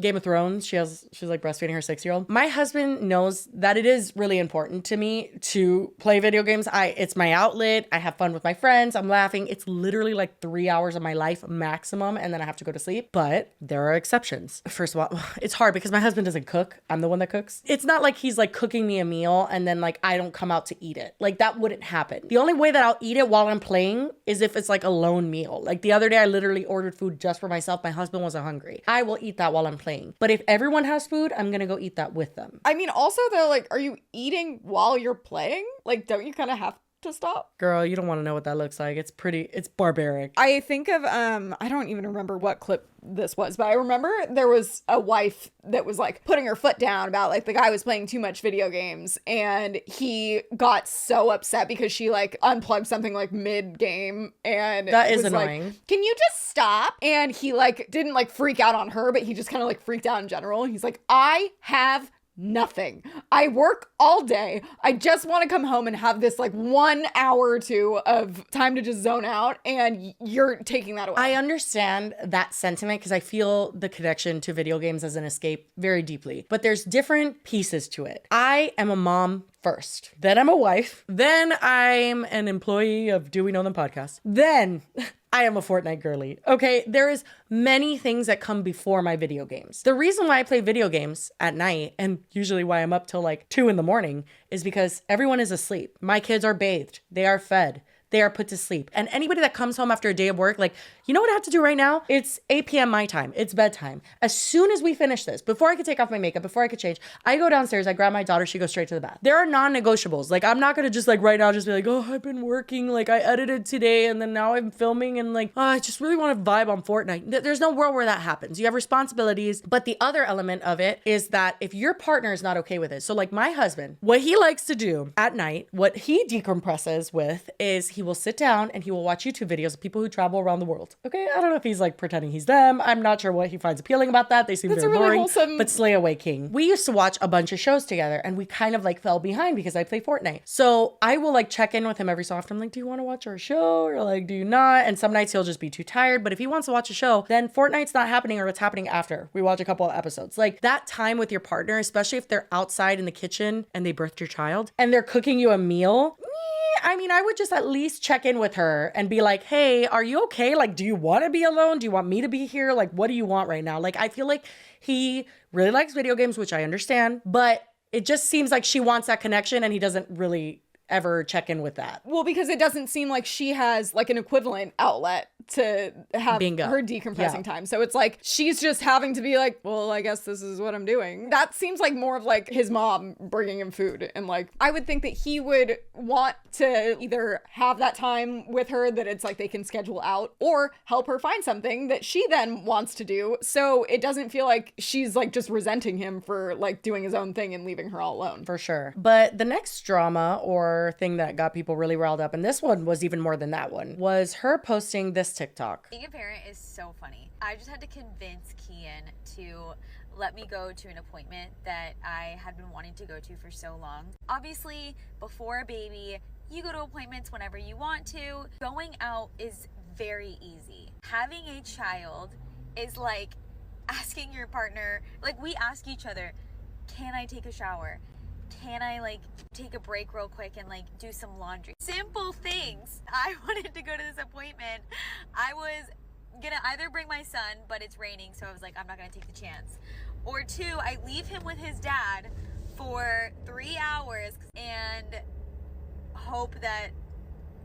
Game of Thrones, she's like breastfeeding her 6-year-old. My husband knows that it is really important to me to play video games. It's my outlet. I have fun with my friends. I'm laughing. It's literally like 3 hours of my life maximum, and then I have to go to sleep. But there are exceptions. First of all, it's hard because my husband doesn't cook. I'm the one that cooks. It's not like he's like cooking me a meal and then like I don't come out to eat it. Like that wouldn't happen. The only way that I'll eat it while I'm playing is if it's like a lone meal. Like the other day, I literally ordered food just for myself. My husband wasn't hungry. I will eat that while I'm playing. But if everyone has food, I'm gonna go eat that with them. I mean, also though, like, are you eating while you're playing? Like, don't you kind of have to stop? Girl, you don't want to know what that looks like. It's barbaric. I think of, I don't even remember what clip this was, but I remember there was a wife that was like putting her foot down about like the guy was playing too much video games, and he got so upset because she like unplugged something like mid game, and that is was annoying. Like, can you just stop? And he like didn't like freak out on her, but he just kind of like freaked out in general. He's like, I have nothing. I work all day. I just want to come home and have this like 1 hour or two of time to just zone out, and you're taking that away. I understand that sentiment because I feel the connection to video games as an escape very deeply, but there's different pieces to it. I am a mom first, then I'm a wife, then I'm an employee of Do We Know Them podcast, then I am a Fortnite girly. Okay, there is many things that come before my video games. The reason why I play video games at night, and usually why I'm up till like 2 a.m, is because everyone is asleep. My kids are bathed, they are fed, they are put to sleep. And anybody that comes home after a day of work, like, you know what I have to do right now? It's 8 p.m. my time. It's bedtime. As soon as we finish this, before I could take off my makeup, before I could change, I go downstairs, I grab my daughter, she goes straight to the bath. There are non-negotiables. Like, I'm not gonna just like right now just be like, oh, I've been working, like I edited today and then now I'm filming and like, oh, I just really want to vibe on Fortnite. There's no world where that happens. You have responsibilities. But the other element of it is that if your partner is not okay with it, so like my husband, what he likes to do at night, what he decompresses with is he will sit down and he will watch YouTube videos of people who travel around the world. Okay, I don't know if he's like pretending he's them. I'm not sure what he finds appealing about that. They seem very really boring, wholesome. but slay away king. We used to watch a bunch of shows together and we kind of like fell behind because I play Fortnite. So I will like check in with him every so often. I'm like, do you want to watch our show? Or like, do you not? And some nights he'll just be too tired. But if he wants to watch a show, then Fortnite's not happening or it's happening after we watch a couple of episodes. Like that time with your partner, especially if they're outside in the kitchen and they birthed your child and they're cooking you a meal. I mean, I would just at least check in with her and be like, hey, are you okay? Like, do you want to be alone? Do you want me to be here? Like, what do you want right now? Like, I feel like he really likes video games, which I understand, but it just seems like she wants that connection and he doesn't really ever check in with that. Well, because it doesn't seem like she has like an equivalent outlet to have Bingo. her decompressing time. So it's like she's just having to be like, well, I guess this is what I'm doing. That seems like more of like his mom bringing him food. And like, I would think that he would want to either have that time with her that it's like they can schedule out, or help her find something that she then wants to do. So it doesn't feel like she's like just resenting him for like doing his own thing and leaving her all alone. For sure. But the next drama or thing that got people really riled up, and this one was even more than that one, was her posting this TikTok. Being a parent is so funny. I just had to convince Kian to let me go to an appointment that I had been wanting to go to for so long. Obviously, before a baby, you go to appointments whenever you want to. Going out is very easy. Having a child is like asking your partner, like we ask each other, can I take a shower? Can I like take a break real quick and like do some laundry? Simple things. I wanted to go to this appointment. I was gonna either bring my son, but it's raining, so I was like, I'm not gonna take the chance. Or two, I leave him with his dad for 3 hours and hope that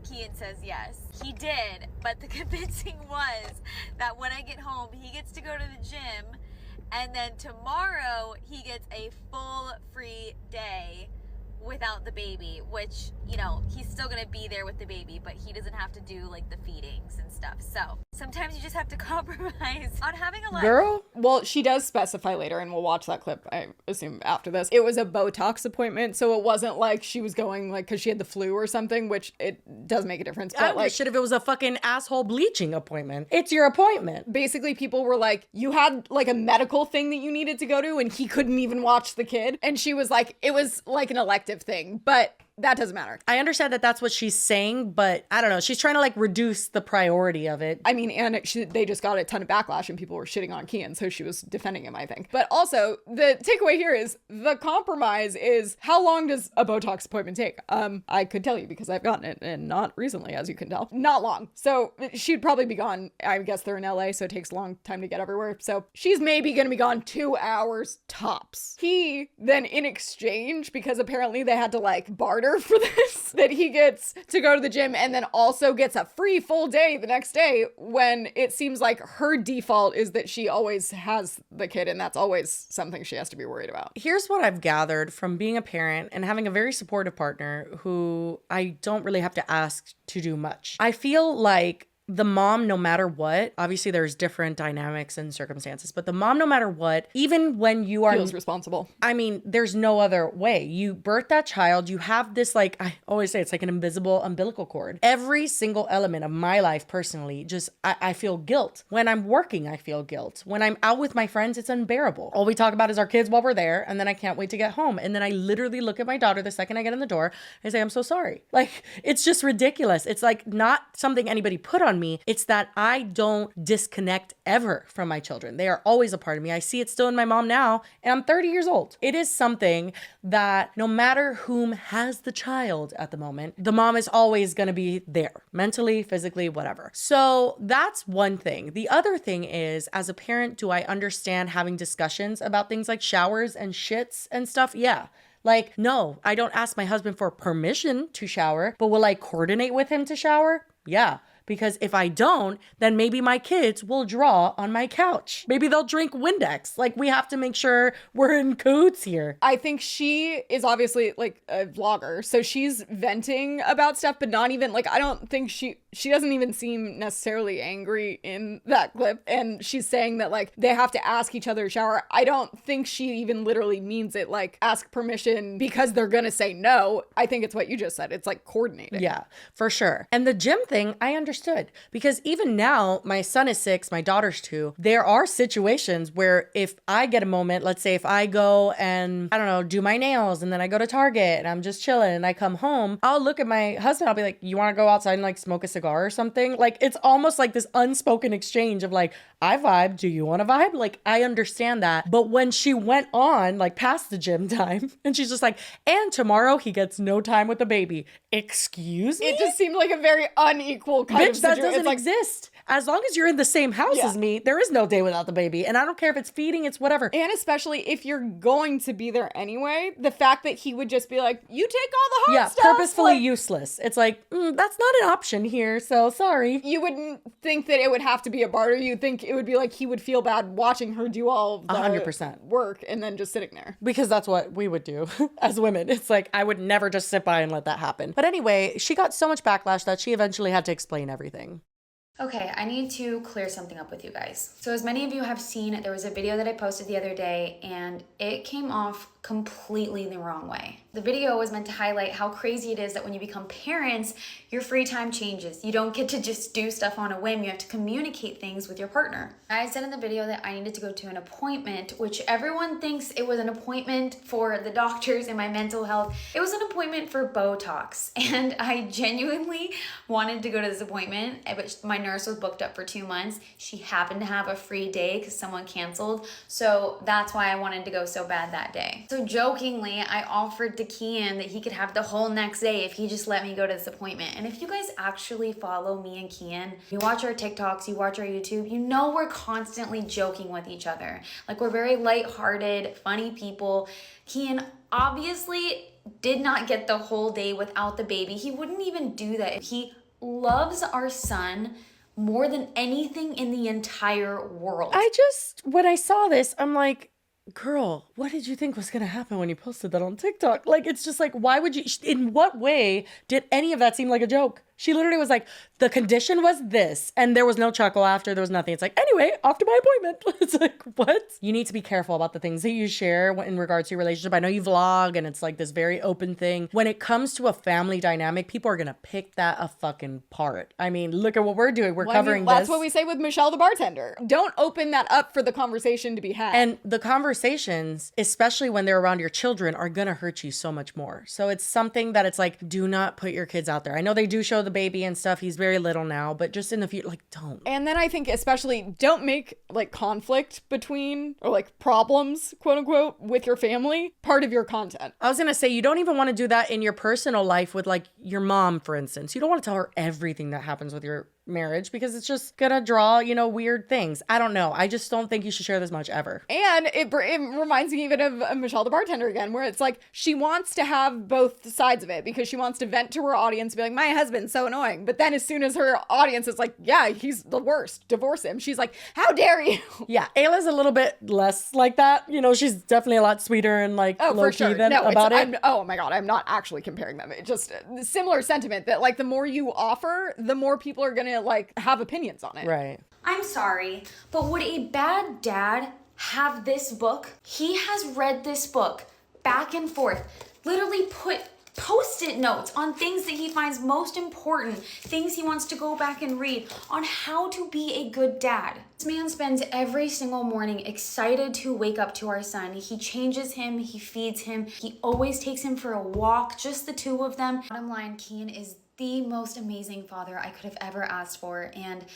Kian says yes. He did, but the convincing was that when I get home, he gets to go to the gym, and then tomorrow he gets a full free day without the baby, which, you know, he's still gonna be there with the baby, but he doesn't have to do like the feedings and stuff. So sometimes you just have to compromise on having a life. Girl? Well, she does specify later, and we'll watch that clip, I assume, after this. It was a Botox appointment, so it wasn't like she was going like because she had the flu or something, which it does make a difference. I But like, shit if it was a fucking asshole bleaching appointment. It's your appointment. basically people were like, you had like a medical thing that you needed to go to, and he couldn't even watch the kid. And she was like, it was like an elective thing, but that doesn't matter. I understand that that's what she's saying, but I don't know. She's trying to like reduce the priority of it. I mean, and they just got a ton of backlash and people were shitting on Kian, so she was defending him, I think. But also, the takeaway here is the compromise is, how long does a Botox appointment take? I could tell you because I've gotten it, and not recently, as you can tell. Not long. So she'd probably be gone. I guess they're in LA, so it takes a long time to get everywhere. So she's maybe gonna be gone 2 hours tops. He then, in exchange, because apparently they had to like barter for this, that he gets to go to the gym and then also gets a free full day the next day, when it seems like her default is that she always has the kid, and that's always something she has to be worried about. Here's what I've gathered from being a parent and having a very supportive partner who I don't really have to ask to do much. I feel like the mom, no matter what, obviously there's different dynamics and circumstances, but the mom, no matter what, even when you are feels responsible. I mean, there's no other way. You birth that child, you have this, like, I always say, it's like an invisible umbilical cord. Every single element of my life personally, just, I feel guilt. When I'm working, I feel guilt. When I'm out with my friends, it's unbearable. All we talk about is our kids while we're there, and then I can't wait to get home. And then I literally look at my daughter the second I get in the door, and say, I'm so sorry. Like, it's just ridiculous. It's like not something anybody put on me. It's that I don't disconnect ever from my children. They are always a part of me. I see it still in my mom now, and I'm 30 years old. It is something that no matter whom has the child at the moment, the mom is always going to be there, mentally, physically, whatever. So that's one thing. The other thing is, as a parent, do I understand having discussions about things like showers and shits and stuff? Yeah. Like, no, I don't ask my husband for permission to shower, but will I coordinate with him to shower? Yeah. Because if I don't, then maybe my kids will draw on my couch. Maybe they'll drink Windex. Like, we have to make sure we're in cahoots here. I think she is obviously like a vlogger, so she's venting about stuff, but not even like, I don't think she doesn't even seem necessarily angry in that clip. And she's saying that like they have to ask each other to shower. I don't think she even literally means it like ask permission because they're gonna say no. I think it's what you just said. It's like coordinating. Yeah, for sure. And the gym thing, I understood, because even now my son is 6, my daughter's 2. There are situations where if I get a moment, let's say if I go and I don't know, do my nails, and then I go to Target and I'm just chilling and I come home, I'll look at my husband, I'll be like, you want to go outside and like smoke a cigar or something? Like, it's almost like this unspoken exchange of like, I vibe, do you want to vibe? Like, I understand that. But when she went on like past the gym time and she's just like, and tomorrow he gets no time with the baby. Excuse me? It just seemed like a very unequal kind of Bitch, that situation. doesn't exist. As long as you're in the same house as me, there is no day without the baby. And I don't care if it's feeding, it's whatever. And especially if you're going to be there anyway, the fact that he would just be like, you take all the hard stuff. Purposefully like, useless. It's like, that's not an option here, so sorry. You wouldn't think that it would have to be a barter. You'd think it would be like he would feel bad watching her do all the 100% work and then just sitting there. Because that's what we would do as women. It's like, I would never just sit by and let that happen. But anyway, she got so much backlash that she eventually had to explain everything. Okay, I need to clear something up with you guys. So as many of you have seen, there was a video that I posted the other day and it came off completely the wrong way. The video was meant to highlight how crazy it is that when you become parents, your free time changes. You don't get to just do stuff on a whim. You have to communicate things with your partner. I said in the video that I needed to go to an appointment, which everyone thinks it was an appointment for the doctors and my mental health. It was an appointment for Botox. And I genuinely wanted to go to this appointment, but my nurse was booked up for 2 months. She happened to have a free day because someone canceled. So that's why I wanted to go so bad that day. So jokingly, I offered to Kian that he could have the whole next day if he just let me go to this appointment. And if you guys actually follow me and Kian, you watch our TikToks, you watch our YouTube, you know we're constantly joking with each other. Like, we're very lighthearted, funny people. Kian obviously did not get the whole day without the baby. He wouldn't even do that. He loves our son more than anything in the entire world. When I saw this, I'm like, girl, what did you think was going to happen when you posted that on TikTok? Like, it's just like, why would you, in what way did any of that seem like a joke? She literally was like, the condition was this, and there was no chuckle after, there was nothing. It's like, anyway, off to my appointment. It's like, what? You need to be careful about the things that you share in regards to your relationship. I know you vlog, and it's like this very open thing. When it comes to a family dynamic, people are gonna pick that a fucking part. I mean, look at what we're doing. We're covering this. That's what we say with Michelle the Bartender. Don't open that up for the conversation to be had. And the conversations, especially when they're around your children, are gonna hurt you so much more. So it's something that it's like, do not put your kids out there. I know they do show the baby and stuff. He's very little now, but just in the future, like, don't. And then I think especially don't make like conflict between, or like problems, quote unquote, with your family part of your content. I was gonna say, you don't even want to do that in your personal life with like your mom, for instance. You don't want to tell her everything that happens with your marriage because it's just gonna draw, you know, weird things. I don't know. I just don't think you should share this much ever. And it reminds me even of Michelle the Bartender again, where it's like she wants to have both sides of it because she wants to vent to her audience and be like, my husband's so annoying. But then as soon as her audience is like, yeah, he's the worst, divorce him, she's like, how dare you? Yeah, Ayla's a little bit less like that. You know, she's definitely a lot sweeter and like low-key than about it. Oh my God, I'm not actually comparing them. It's just a similar sentiment that like the more you offer, the more people are gonna like have opinions on it. Right. I'm sorry, but would a bad dad have this book? He has read this book back and forth, literally put post-it notes on things that he finds most important, things he wants to go back and read on how to be a good dad. This man spends every single morning excited to wake up to our son. He changes him, he feeds him, he always takes him for a walk, just the two of them. Bottom line, Kian is the most amazing father I could have ever asked for, and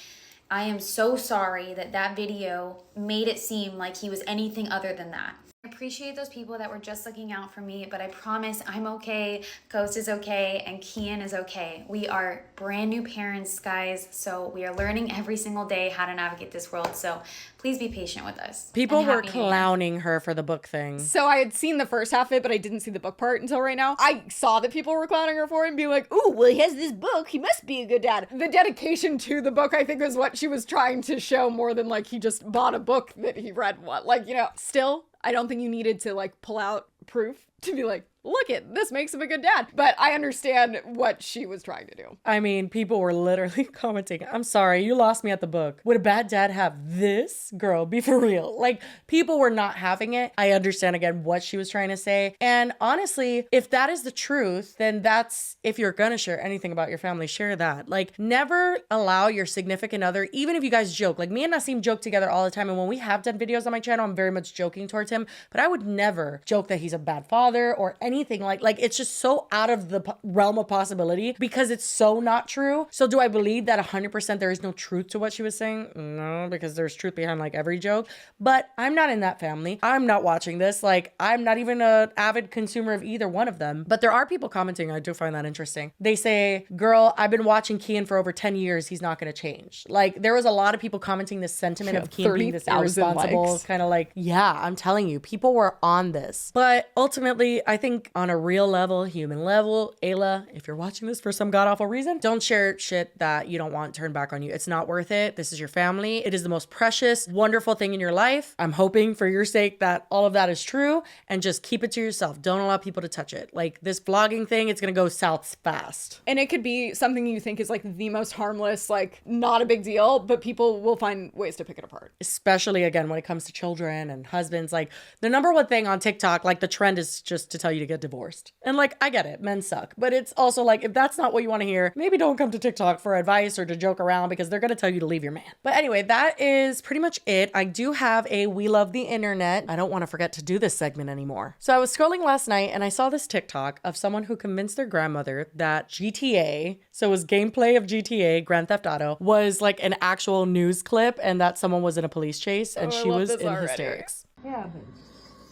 I am so sorry that that video made it seem like he was anything other than that. I appreciate those people that were just looking out for me, but I promise I'm okay, Coast is okay, and Kian is okay. We are brand new parents, guys, so we are learning every single day how to navigate this world, so please be patient with us. People were clowning her for the book thing. So I had seen the first half of it, but I didn't see the book part until right now. I saw that people were clowning her for it and being like, ooh, well, he has this book, he must be a good dad. The dedication to the book, I think, is what she was trying to show more than like he just bought a book that he read one. Like, you know, still, I don't think you needed to like pull out proof to be like, look it, this makes him a good dad. But I understand what she was trying to do. I mean, people were literally commenting, I'm sorry, you lost me at the book. Would a bad dad have this? Girl, be for real. Like, people were not having it. I understand again what she was trying to say. And honestly, if that is the truth, then that's, if you're gonna share anything about your family, share that. Like, never allow your significant other, even if you guys joke, like me and Nassim joke together all the time. And when we have done videos on my channel, I'm very much joking towards him, but I would never joke that he's a bad father or anything like it's just so out of the realm of possibility because it's so not true. So do I believe that 100% there is no truth to what she was saying? No, because there's truth behind like every joke, but I'm not in that family. I'm not watching this. Like, I'm not even an avid consumer of either one of them, but there are people commenting. I do find that interesting. They say, girl, I've been watching Kian for over 10 years. He's not going to change. Like, there was a lot of people commenting this sentiment of Kian being this irresponsible kind of like, yeah, I'm telling you, people were on this. But ultimately, I think on a real level, human level, Ayla, if you're watching this for some god-awful reason, don't share shit that you don't want turned back on you. It's not worth it. This is your family. It is the most precious, wonderful thing in your life. I'm hoping for your sake that all of that is true, and just keep it to yourself. Don't allow people to touch it. Like, this vlogging thing, it's gonna go south fast. And it could be something you think is like the most harmless, like not a big deal, but people will find ways to pick it apart. Especially again, when it comes to children and husbands, like the number one thing on TikTok, like the trend is just to tell you to get divorced. And like, I get it, men suck, but it's also like, if that's not what you want to hear, maybe don't come to TikTok for advice or to joke around because they're going to tell you to leave your man. But anyway, that is pretty much it. I do have a We Love the Internet. I don't want to forget to do this segment anymore. So I was scrolling last night and I saw this TikTok of someone who convinced their grandmother that GTA, so it was gameplay of GTA, Grand Theft Auto, was like an actual news clip and that someone was in a police chase and she was in hysterics. Heaven's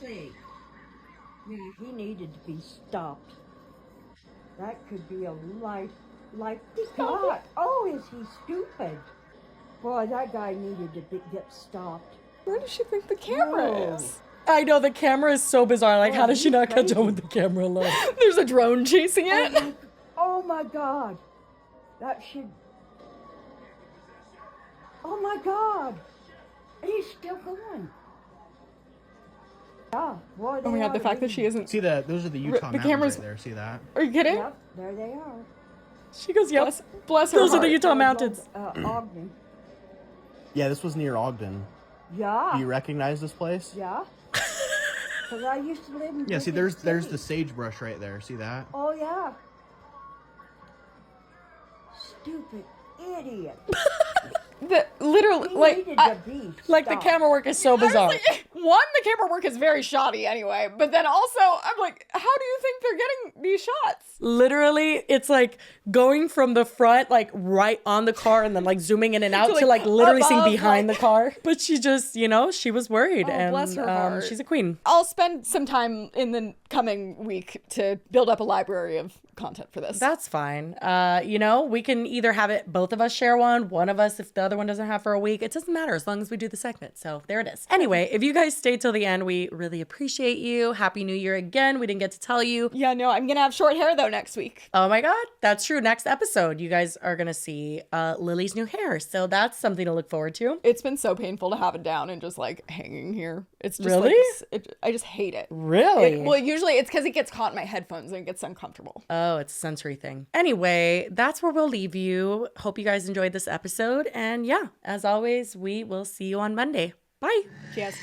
sake. Yeah, he needed to be stopped. That could be a life. God, oh, is he stupid? Boy, that guy needed to get stopped. Where does she think the camera is? I know, the camera is so bizarre. Like, how does she not catch on with the camera alone? There's a drone chasing it. Oh my God. That should... Oh my God. And he's still going. Yeah, boy, Oh my god, the fact that she isn't. See those are the Utah the mountains cameras right there. See that? Are you kidding? Yep, there they are. She goes, yep. Bless her Those are the heart. Utah mountains. Ogden. Yeah, this was near Ogden. Yeah. Do you recognize this place? Yeah. Because I used to live in. Yeah, see, there's the sagebrush right there. See that? Oh yeah. Stupid idiot. Literally, like, the camera work is so bizarre. One, the camera work is very shoddy anyway, but then also, I'm like, how do you think they're getting these shots? Literally, it's like going from the front, like right on the car, and then like zooming in and out to like literally seeing behind the car. But she just, she was worried, and bless her heart. she's a queen. I'll spend some time in the coming week to build up a library of content for this. That's fine. We can either have it, both of us share one of us if the other one doesn't have for a week. It doesn't matter as long as we do the segment. So there it is. Anyway, if you guys stayed till the end, we really appreciate you. Happy New Year again. We didn't get to tell you. Yeah, no, I'm gonna have short hair though next week. Oh my God, that's true. Next episode, you guys are gonna see Lily's new hair. So that's something to look forward to. It's been so painful to have it down and just like hanging here. It's just really? I just hate it. Really? Well, usually it's because it gets caught in my headphones and it gets uncomfortable. Oh, it's a sensory thing. Anyway, that's where we'll leave you. Hope you guys enjoyed this episode. And yeah, as always, we will see you on Monday. Bye. Cheers.